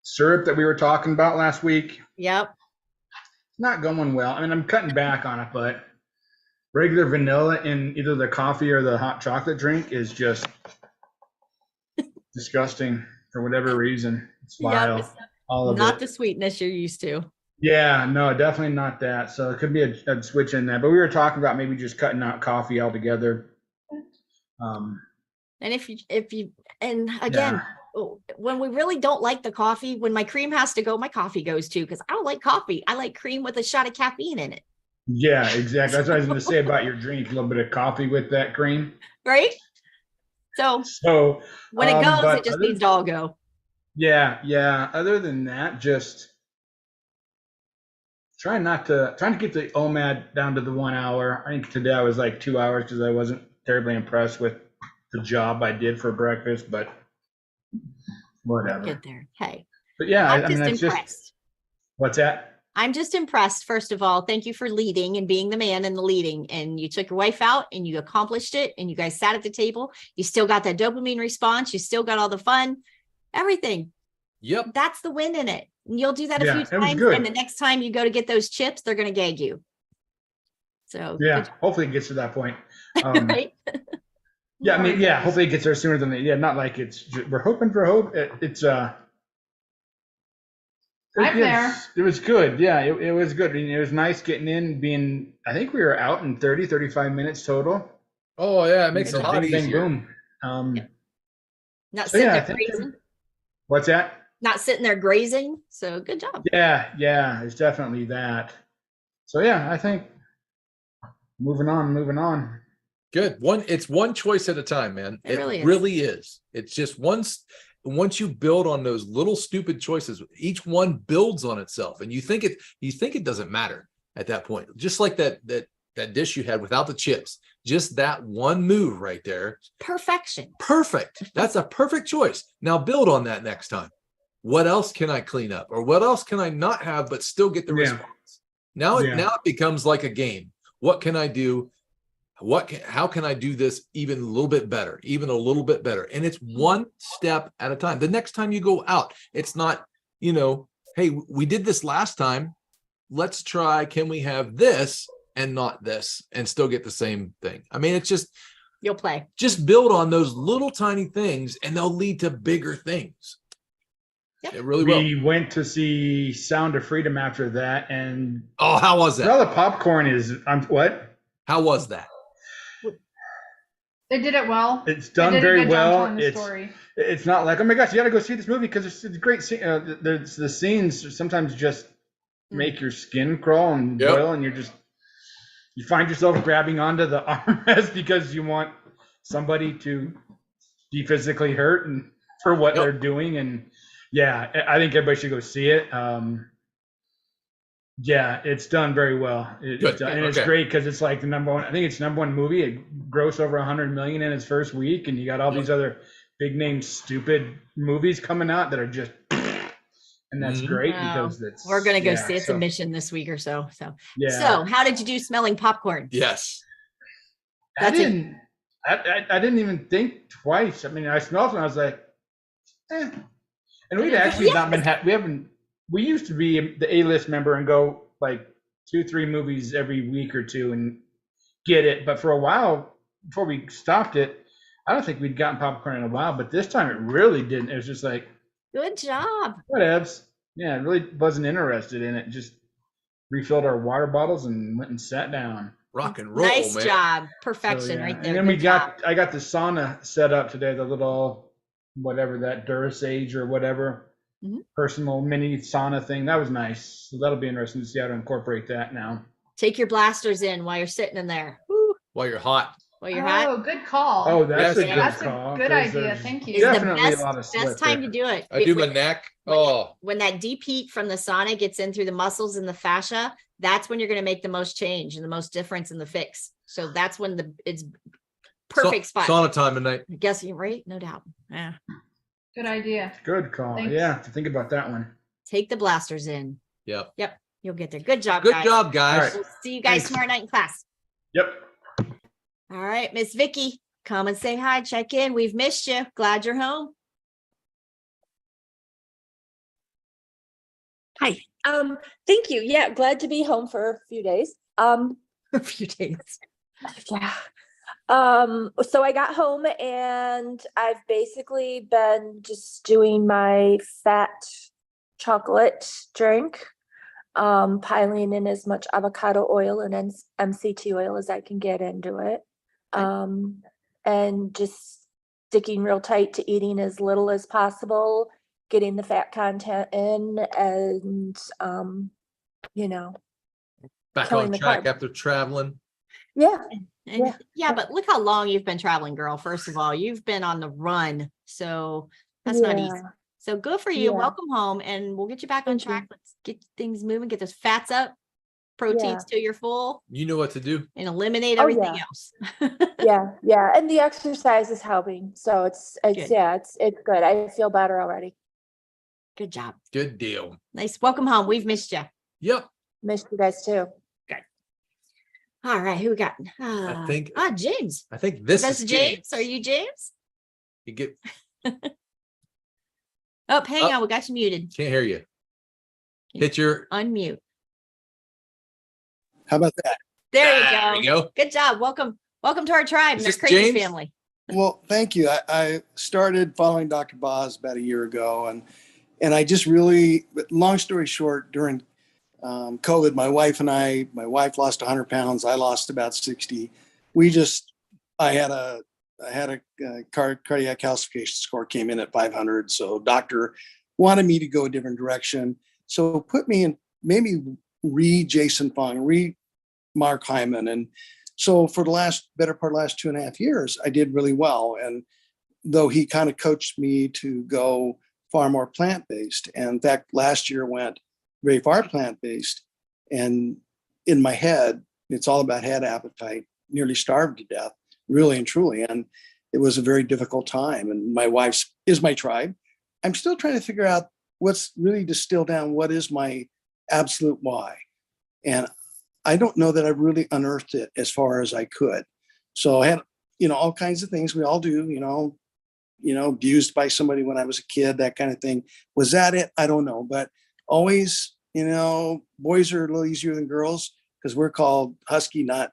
syrup that we were talking about last week, yep. not going well. I mean, I'm cutting back on it, but regular vanilla in either the coffee or the hot chocolate drink is just disgusting for whatever reason. It's vile. Yep. All of Not it. the sweetness you're used to. Yeah, no, definitely not that. So it could be a switch in that. But we were talking about maybe just cutting out coffee altogether. And if you, and again, Yeah. when we really don't like the coffee, when my cream has to go, my coffee goes too, because I don't like coffee. I like cream with a shot of caffeine in it. Yeah, exactly. That's what I was going to say about your drink. A little bit of coffee with that cream. Right? So So when it goes, but it just other- needs to all go. Yeah. Other than that, just trying to get the OMAD down to the 1 hour. I think today I was like 2 hours because I wasn't terribly impressed with the job I did for breakfast, but whatever. Get there. Hey, But yeah, I'm I mean, just that's impressed. just, what's that? I'm just impressed. First of all, thank you for leading and being the man in the leading. And you took your wife out and you accomplished it. And you guys sat at the table. You still got that dopamine response. You still got all the fun, everything. Yep. That's the win in it. And you'll do that a Yeah, few it was times. good. And the next time you go to get those chips, they're going to gag you. So Yeah, hopefully it gets to that point. right? Yeah, I mean, yeah, hopefully it gets there sooner than that. Yeah, not like we're hoping for hope. I'm there. It was good. Yeah, it was good. It was nice getting in, I think we were out in 30, 35 minutes total. Oh yeah, it makes It's it a lot bing, bang, easier. boom. Not So, sitting yeah, I there think grazing. What's that? Not sitting there grazing. So good job. Yeah, it's definitely that. So yeah, I think moving on. Good. It's one choice at a time, man. It really is. really is. It's just once you build on those little stupid choices, each one builds on itself, and you think it doesn't matter at that point. Just like that dish you had without the chips, just that one move right there. Perfection. Perfect. That's a perfect choice. Now build on that next time. What else can I clean up, or what else can I not have but still get the response? Now it becomes like a game. What can I do? How can I do this even a little bit better, And it's one step at a time. The next time you go out, it's not, hey, we did this last time. Let's try, can we have this and not this and still get the same thing? I mean, it's just, You'll play. just build on those little tiny things and they'll lead to bigger things. Yep. It really will. We went to see Sound of Freedom after that, and Oh, how was all that? the popcorn is what? How was that? They did it well. It's They done did a very good job well. telling the story. It's not like, oh my gosh, you got to go see this movie because it's a great scene. The scenes sometimes just make your skin crawl and Yep. boil, and you find yourself grabbing onto the armrest because you want somebody to be physically hurt and for what they're doing. And yeah, I think everybody should go see it. Yeah, it's done very well. Good. And it's great because it's like the number one. I think it's number one movie. It grossed over 100 million in its first week, and you got all these other big name stupid movies coming out that are just, and that's great because it's. We're gonna go see. It's a mission this week or so. So yeah. So how did you do smelling popcorn? Yes. I didn't even think twice. I mean, I smelled it and I was like, eh. And we'd actually not been we used to be the A-list member and go like 2-3 movies every week or two and get it. But for a while, before we stopped it, I don't think we'd gotten popcorn in a while, but this time it really didn't. It was just like, good job. Whatevs. Yeah, I really wasn't interested in it. Just refilled our water bottles and went and sat down. Rock and roll, Nice man. job. Perfection right there. And then I got the sauna set up today, the little, whatever that Durasage or whatever, personal mini sauna thing. That was nice. So that'll be interesting to see how to incorporate that now. Take your blasters in while you're sitting in there. Woo. While you're hot. While you're hot. Oh, good call. Oh, that's a good That's call. a good idea. Thank you. It's Definitely the a lot of best time to do it. I do my neck. Oh, when that deep heat from the sauna gets in through the muscles and the fascia, that's when you're going to make the most change and the most difference in the fix. So that's when it's perfect spot. Sauna time tonight. I guess you're right. No doubt. Yeah. Good idea. Good call. Thanks. Yeah, to think about that one. Take the blasters in. Yep. Yep. You'll get there. Good job, Good guys. job, guys. All right. We'll see you guys Thanks. tomorrow night in class. Yep. All right, Miss Vicky, come and say hi. Check in. We've missed you. Glad you're home. Hi. Thank you. Yeah, glad to be home for a few days. A few days. Yeah. So I got home and I've basically been just doing my fat chocolate drink, piling in as much avocado oil and MCT oil as I can get into it. And just sticking real tight to eating as little as possible, getting the fat content in, and Back killing on the track carb. after traveling. Yeah. And but look how long you've been traveling, girl. First of all, you've been on the run. So that's not easy. So good for you. Yeah. Welcome home, and we'll get you back on Thank you. track. Let's get things moving, get those fats up, proteins till you're full, You know what to do. and eliminate Oh, everything yeah. else. Yeah. And the exercise is helping. So it's Good. it's good. I feel better already. Good job. Good deal. Nice. Welcome home. We've missed you. Yep. Missed you guys too. All right. Who we got? I think James. I think this That's is James. Are you James? You get Oh, hang on. We got you muted. can't hear you. Hit your Unmute. How about that? There you go. go. Good job. Welcome to our tribe, Is the this crazy James? family. Well, thank you. I started following Dr. Boz about a year ago, and I just really, long story short, during COVID, my wife lost 100 pounds. I lost about 60. I had a cardiac calcification score came in at 500. So doctor wanted me to go a different direction. So put me in, maybe read Jason Fung, read Mark Hyman. And so for the better part of the last 2.5 years, I did really well. And though he kind of coached me to go far more plant-based. And in fact, last year went very far plant-based. And in my head, it's all about head appetite, nearly starved to death, really and truly. And it was a very difficult time. And my wife is my tribe. I'm still trying to figure out what's really distilled down, what is my absolute why. And I don't know that I really unearthed it as far as I could. So I had, all kinds of things we all do, abused by somebody when I was a kid, that kind of thing. Was that it? I don't know. But always, boys are a little easier than girls because we're called husky, not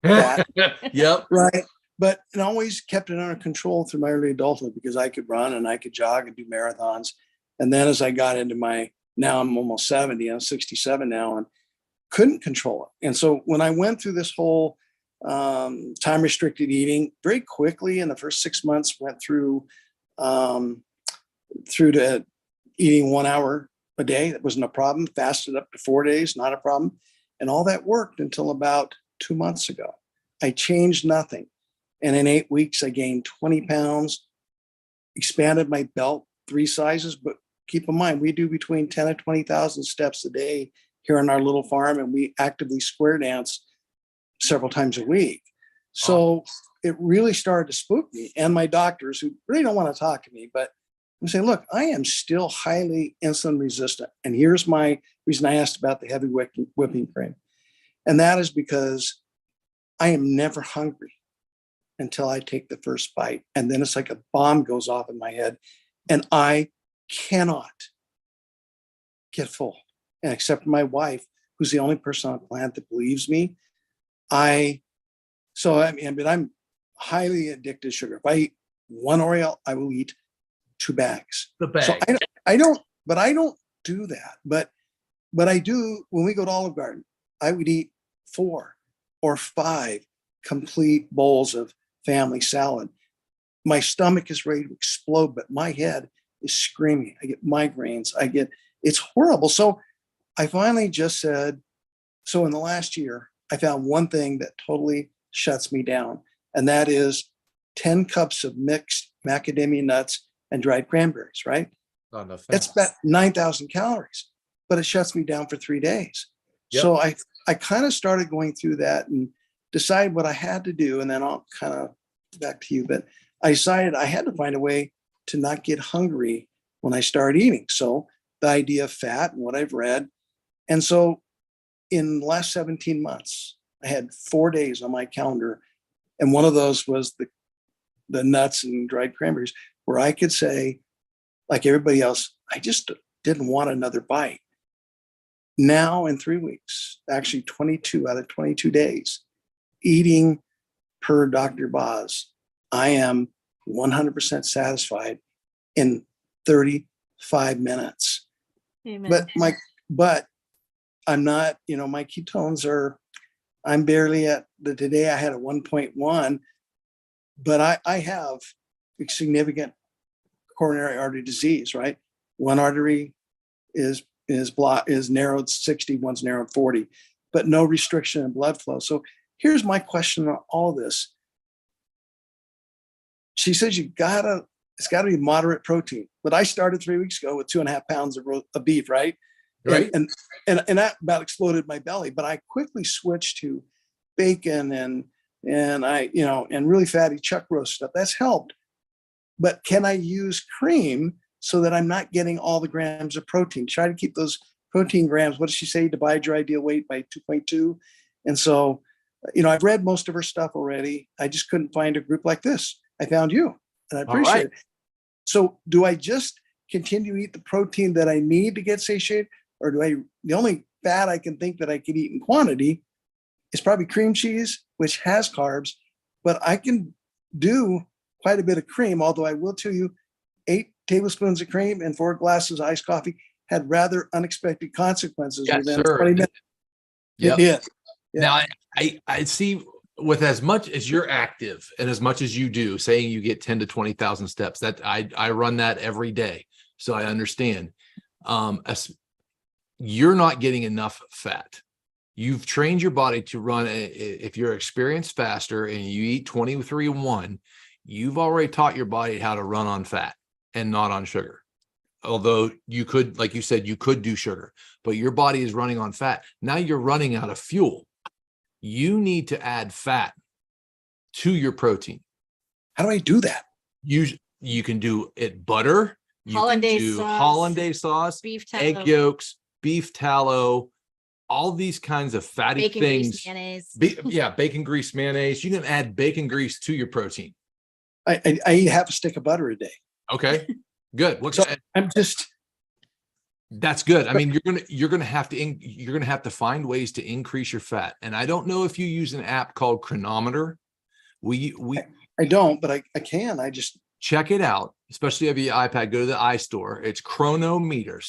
fat. Yep. Right. But it always kept it under control through my early adulthood because I could run and I could jog and do marathons. And then as I got into now I'm almost 70, I'm 67 now, and couldn't control it. And so when I went through this whole time restricted eating, very quickly in the first 6 months, went through to eating 1 hour a day. That wasn't a problem. Fasted up to 4 days, not a problem. And all that worked until about 2 months ago. I changed nothing. And in 8 weeks, I gained 20 pounds, expanded my belt 3 sizes. But keep in mind, we do between 10 and 20,000 steps a day here on our little farm, and we actively square dance several times a week. So it really started to spook me and my doctors, who really don't want to talk to me, but I'm saying, look, I am still highly insulin resistant. And here's my reason I asked about the heavy whipping cream. And that is because I am never hungry until I take the first bite. And then it's like a bomb goes off in my head and I cannot get full. And except for my wife, who's the only person on the planet that believes me, I'm highly addicted to sugar. If I eat one Oreo, I will eat 2 bags. The bag. So I don't do that. But I do, when we go to Olive Garden, I would eat 4 or 5 complete bowls of family salad. My stomach is ready to explode, but my head is screaming. I get migraines. It's horrible. So I finally just said, so in the last year, I found one thing that totally shuts me down. And that is 10 cups of mixed macadamia nuts and dried cranberries, right? Oh, no, That's about 9,000 calories, but it shuts me down for 3 days. Yep. So I kind of started going through that and decided what I had to do. And then I'll kind of back to you, but I decided I had to find a way to not get hungry when I started eating. So the idea of fat and what I've read. And so in the last 17 months, I had 4 days on my calendar. And one of those was the nuts and dried cranberries, where I could say, like everybody else, I just didn't want another bite. Now in 3 weeks, actually 22 out of 22 days, eating per Dr. Boz, I am 100% satisfied in 35 minutes. Amen. But I'm not, my ketones I'm barely today I had a 1.1, but I have significant coronary artery disease, right? One artery is narrowed 60, one's narrowed 40, but no restriction in blood flow. So here's my question on all this. She says it's got to be moderate protein, but I started 3 weeks ago with 2.5 pounds of beef, right? Right. And that about exploded my belly, but I quickly switched to bacon and really fatty chuck roast stuff. That's helped. But can I use cream so that I'm not getting all the grams of protein? Try to keep those protein grams. What does she say? Divide your ideal weight by 2.2. And so, I've read most of her stuff already. I just couldn't find a group like this. I found you, and I appreciate it. So do I just continue to eat the protein that I need to get satiated? Or the only fat I can think that I could eat in quantity is probably cream cheese, which has carbs, but I can do quite a bit of cream, although I will tell you 8 tablespoons of cream and 4 glasses of iced coffee had rather unexpected consequences within 20 minutes. Yep. It did. Yeah. Now I see, with as much as you're active and as much as you do, saying you get 10 to 20,000 steps, that I run that every day. So I understand. You're not getting enough fat. You've trained your body to run. If you're experienced faster and you eat 23-1, you've already taught your body how to run on fat and not on sugar. Although you could, like you said, you could do sugar, but your body is running on fat. Now you're running out of fuel. You need to add fat to your protein. How do I do that? You can do it butter, Hollandaise sauce, beef tallow, egg yolks, beef tallow, all these kinds of fatty bacon things. grease, mayonnaise. Bacon grease, mayonnaise. You can add bacon grease to your protein. I eat half a stick of butter a day. Okay, good. That's good. I mean, you're gonna have to find ways to increase your fat. And I don't know if you use an app called Chronometer. I don't, but I can. I just check it out, especially if you have your iPad. Go to the iStore. It's Chronometer,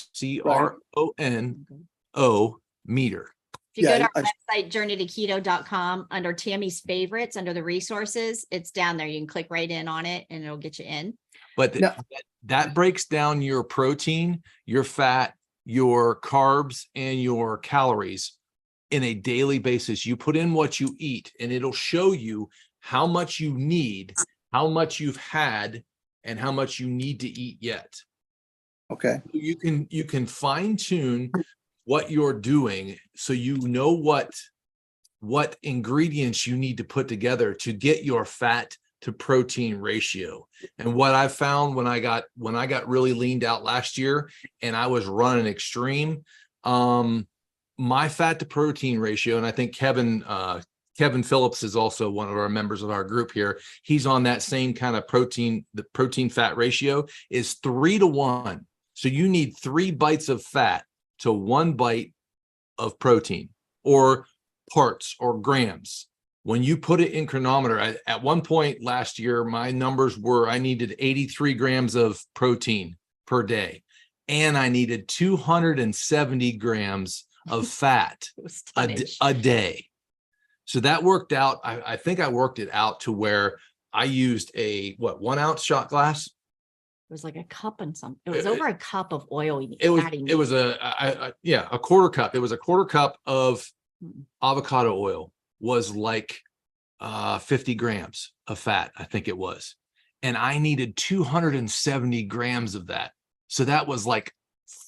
CRONO meter. If you go to our website, journeytoketo.com, under Tammy's favorites, under the resources, it's down there. You can click right in on it and it'll get you in. But that breaks down your protein, your fat, your carbs and your calories in a daily basis. You put in what you eat, and it'll show you how much you need, how much you've had, and how much you need to eat yet. Okay. You can fine tune what you're doing, so you know what ingredients you need to put together to get your fat to protein ratio. And what I found when I got really leaned out last year and I was running extreme, my fat to protein ratio, and I think Kevin Phillips is also one of our members of our group here. He's on that same kind of the protein fat ratio is 3 to 1. So you need 3 bites of fat to 1 bite of protein, or parts or grams. When you put it in Chronometer, at one point last year, my numbers were I needed 83 grams of protein per day, and I needed 270 grams of fat a day. So that worked out. I think I worked it out to where I used a 1 ounce shot glass. It was like a cup and something. It was over a cup of oil. It was a quarter cup. It was a quarter cup of avocado oil, was like 50 grams of fat, I think it was. And I needed 270 grams of that. So that was like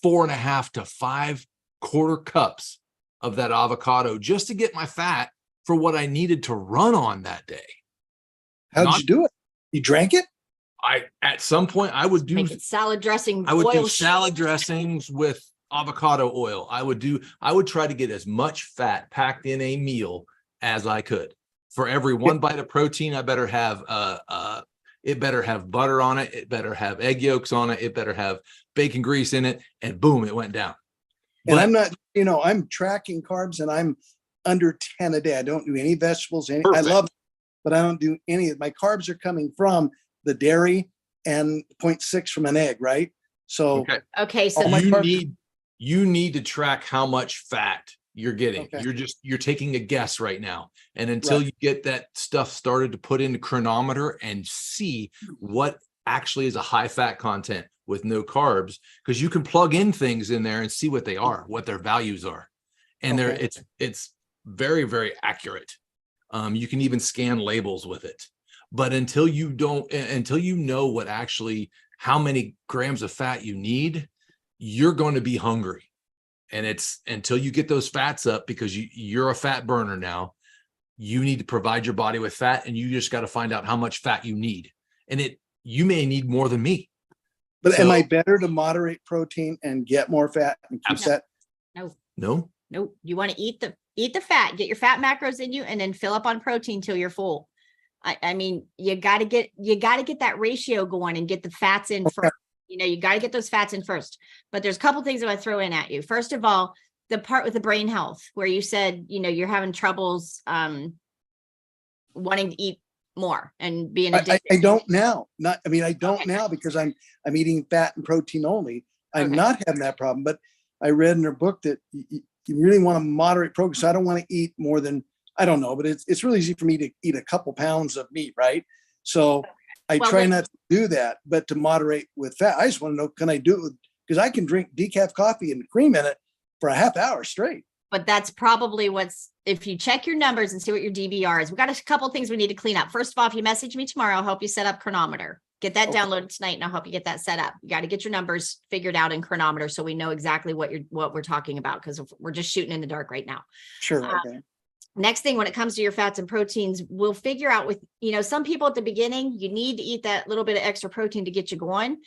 4.5 to 5 quarter cups of that avocado just to get my fat for what I needed to run on that day. How'd you do it? You drank it? At some point I would do salad dressing. I would do salad dressings with avocado oil. I would try to get as much fat packed in a meal as I could. For every 1 bite of protein, I better have it better have butter on it, it better have egg yolks on it, it better have bacon grease in it, and boom, it went down. And I'm not, I'm tracking carbs and I'm under 10 a day. I don't do any vegetables. I love it, but I don't do any. My carbs are coming from the dairy and 0.6 from an egg, right? So okay, so you need to track how much fat you're getting. Okay. You're taking a guess right now. And until you get that stuff started to put into Chronometer and see what actually is a high fat content with no carbs, because you can plug in things in there and see what they are, what their values are. And it's very, very accurate. You can even scan labels with it. But until you know what actually, how many grams of fat you need, you're going to be hungry. And it's until you get those fats up, because you're a fat burner now, you need to provide your body with fat, and you just got to find out how much fat you need. And you may need more than me. But am I better to moderate protein and get more fat and keep that? No. You want to eat the fat, get your fat macros in you, and then fill up on protein till you're full. I mean, you got to get that ratio going and get the fats in first. You got to get those fats in first. But there's a couple things I want to throw in at you. First of all, the part with the brain health, where you said, you're having troubles wanting to eat more and being addicted. I don't now. I don't now, because I'm eating fat and protein only. I'm not having that problem. But I read in her book that you really want to moderate protein. So I don't want to eat more than, I don't know, but it's really easy for me to eat a couple pounds of meat, right? So I try not to do that, but to moderate with fat. I just want to know, can I do it? Because I can drink decaf coffee and cream in it for a half hour straight. But that's probably if you check your numbers and see what your DVR is. We've got a couple things we need to clean up. First of all, if you message me tomorrow, I'll help you set up Chronometer. Get that downloaded tonight, and I'll help you get that set up. You got to get your numbers figured out in Chronometer so we know exactly what we're talking about, because we're just shooting in the dark right now. Sure. Okay. Next thing, when it comes to your fats and proteins, we'll figure out with, some people at the beginning, you need to eat that little bit of extra protein to get you going.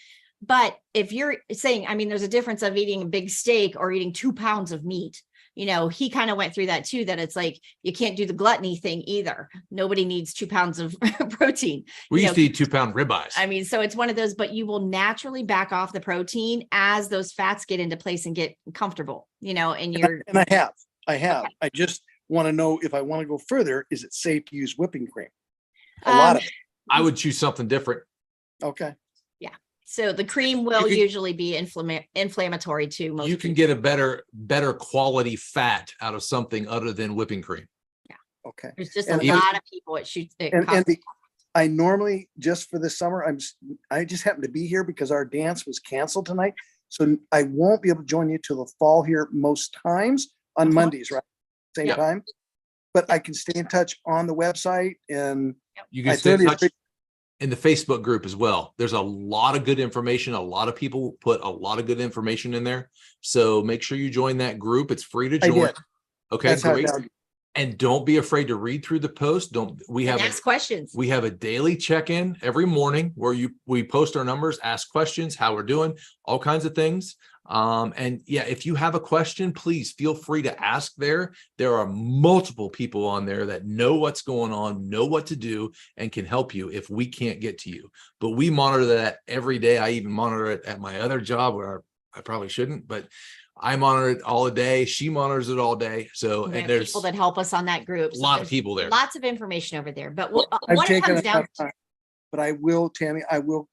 But if you're saying, there's a difference of eating a big steak or eating 2 pounds of meat. He kind of went through that too, that it's like, you can't do the gluttony thing either. Nobody needs 2 pounds of protein. We used to eat 2-pound ribeyes. So it's one of those, but you will naturally back off the protein as those fats get into place and get comfortable, and I have. Okay. I just want to know, if I want to go further, is it safe to use whipping cream? A lot of it. I would choose something different. Okay. Yeah. So the cream will usually be inflammatory too. You can get a better quality fat out of something other than whipping cream. Yeah. Okay. There's just a lot of people I normally, just for this summer, I just happened to be here because our dance was canceled tonight. So I won't be able to join you till the fall here most times on Mondays, right? Same Yeah. time. But I can stay in touch on the website, and You can I stay in thoroughly touch in the Facebook group as well. There's a lot of good information. A lot of people put a lot of good information in there. So make sure you join that group. It's free to I join. did. Okay, That's how I great. found you. And don't be afraid to read through the post. We And have ask questions. we have a daily check-in every morning where we post our numbers, ask questions, how we're doing, all kinds of things. And yeah, if you have a question, please feel free to ask there. There are multiple people on there that know what's going on, know what to do, and can help you if we can't get to you. But we monitor that every day. I even monitor it at my other job where I probably shouldn't, but I monitor it all day. She monitors it all day. So, We and have there's people that help us on that group. a So lot of there's people there. Lots of information over there. But I've what it taken comes down enough time, but I will, Tammy, I will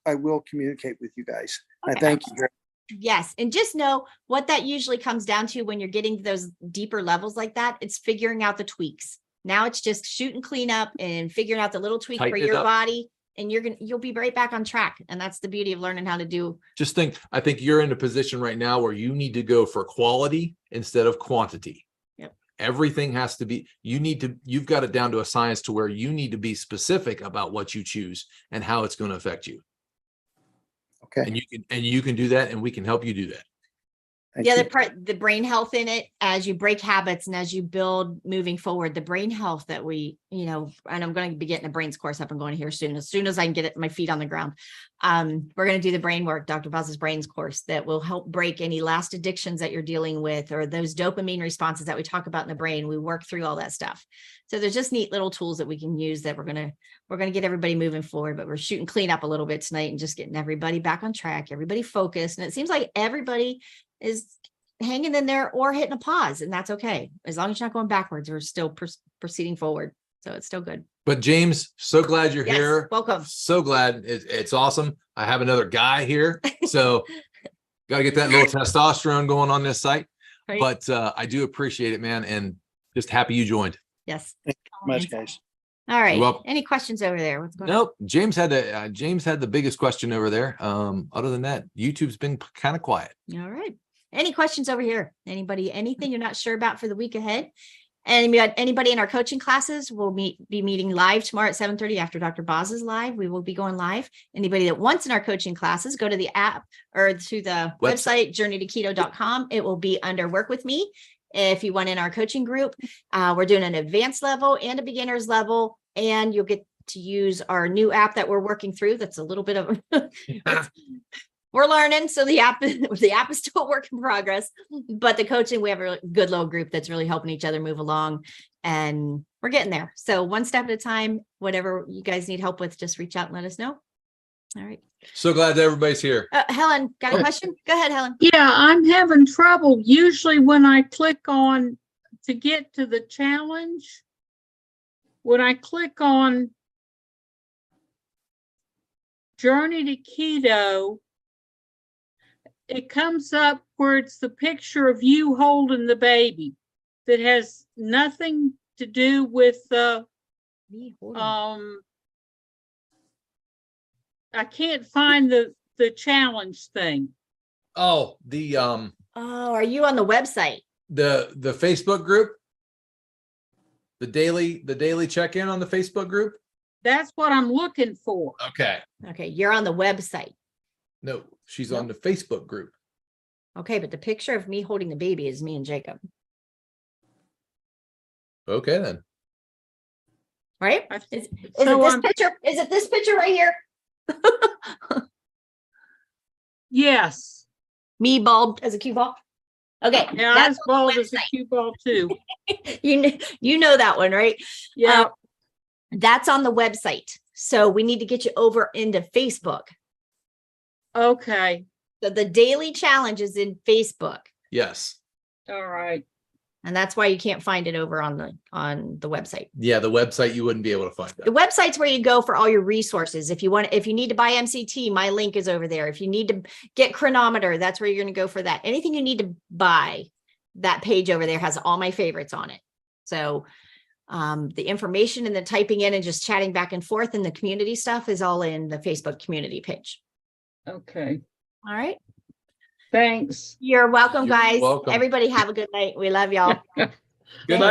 communicate with you guys. I Okay. thank you very yes. And just know what that usually comes down to when you're getting to those deeper levels like that. It's figuring out the tweaks. Now it's just shoot and clean up and figuring out the little tweak Tighten for it your up. body. And you'll be right back on track. And that's the beauty of learning how to do. I think you're in a position right now where you need to go for quality instead of quantity. Yep. Everything has to be, you've got it down to a science to where you need to be specific about what you choose and how it's going to affect you. Okay. And you can do that, and we can help you do that. Thank The other you. part, the brain health in it, as you break habits and as you build moving forward, the brain health that we, and I'm going to be getting a brains course up and going here soon. As soon as I can get my feet on the ground, we're going to do the brain work, Dr. Boz's brains course that will help break any last addictions that you're dealing with, or those dopamine responses that we talk about in the brain. We work through all that stuff. So there's just neat little tools that we can use that we're going to get everybody moving forward, but we're shooting clean up a little bit tonight and just getting everybody back on track, everybody focused. And it seems like everybody is hanging in there or hitting a pause, and that's okay. As long as you're not going backwards, we're still proceeding forward. So it's still good. But James, so glad you're Yes, here. welcome. So glad. It's awesome. I have another guy here. So got to get that little testosterone going on this site. Right. But I do appreciate it, man. And just happy you joined. Yes. Thank you very much, guys. All right. You're welcome. Any questions over there? What's going on? Nope. James had the biggest question over there. Other than that, YouTube's been kind of quiet. All right. Any questions over here? Anybody, anything you're not sure about for the week ahead? And anybody in our coaching classes will be meeting live tomorrow at 7:30 after Dr. Boz is live. We will be going live. Anybody that wants in our coaching classes, go to the app or to the website, journeytoketo.com. It will be under Work With Me. If you want in our coaching group, we're doing an advanced level and a beginner's level, and you'll get to use our new app that we're working through. That's a little bit of we're learning. So the app is still a work in progress, but the coaching, we have a good little group that's really helping each other move along, and we're getting there. So one step at a time, whatever you guys need help with, just reach out and let us know. All right. So glad that everybody's here. Helen, got a question? Go ahead, Helen. Yeah, I'm having trouble. Usually when I click on to get to the challenge, when I click on Journey to Keto, it comes up where it's the picture of you holding the baby that has nothing to do with I can't find the challenge thing. Oh, the are you on the website? The Facebook group? The daily check-in on the Facebook group? That's what I'm looking for. Okay. Okay, you're on the website. No, she's on the Facebook group. Okay, but the picture of me holding the baby is me and Jacob. Okay, then. Right? Is it this picture right here? Yes. Me bald as a cue ball. Okay. Yeah, I was bald as a cue ball too. you know that one, right? Yeah. That's on the website. So we need to get you over into Facebook. Okay. So the daily challenge is in Facebook. Yes. All right. And that's why you can't find it over on the website. Yeah, the website, you wouldn't be able to find that. The website's where you go for all your resources. If you need to buy MCT, my link is over there. If you need to get Chronometer, that's where you're going to go for that. Anything you need to buy, that page over there has all my favorites on it. So the information and the typing in and just chatting back and forth and the community stuff is all in the Facebook community page. Okay. All right. Thanks. You're welcome, You're guys. welcome. Everybody have a good night. We love y'all. Good night.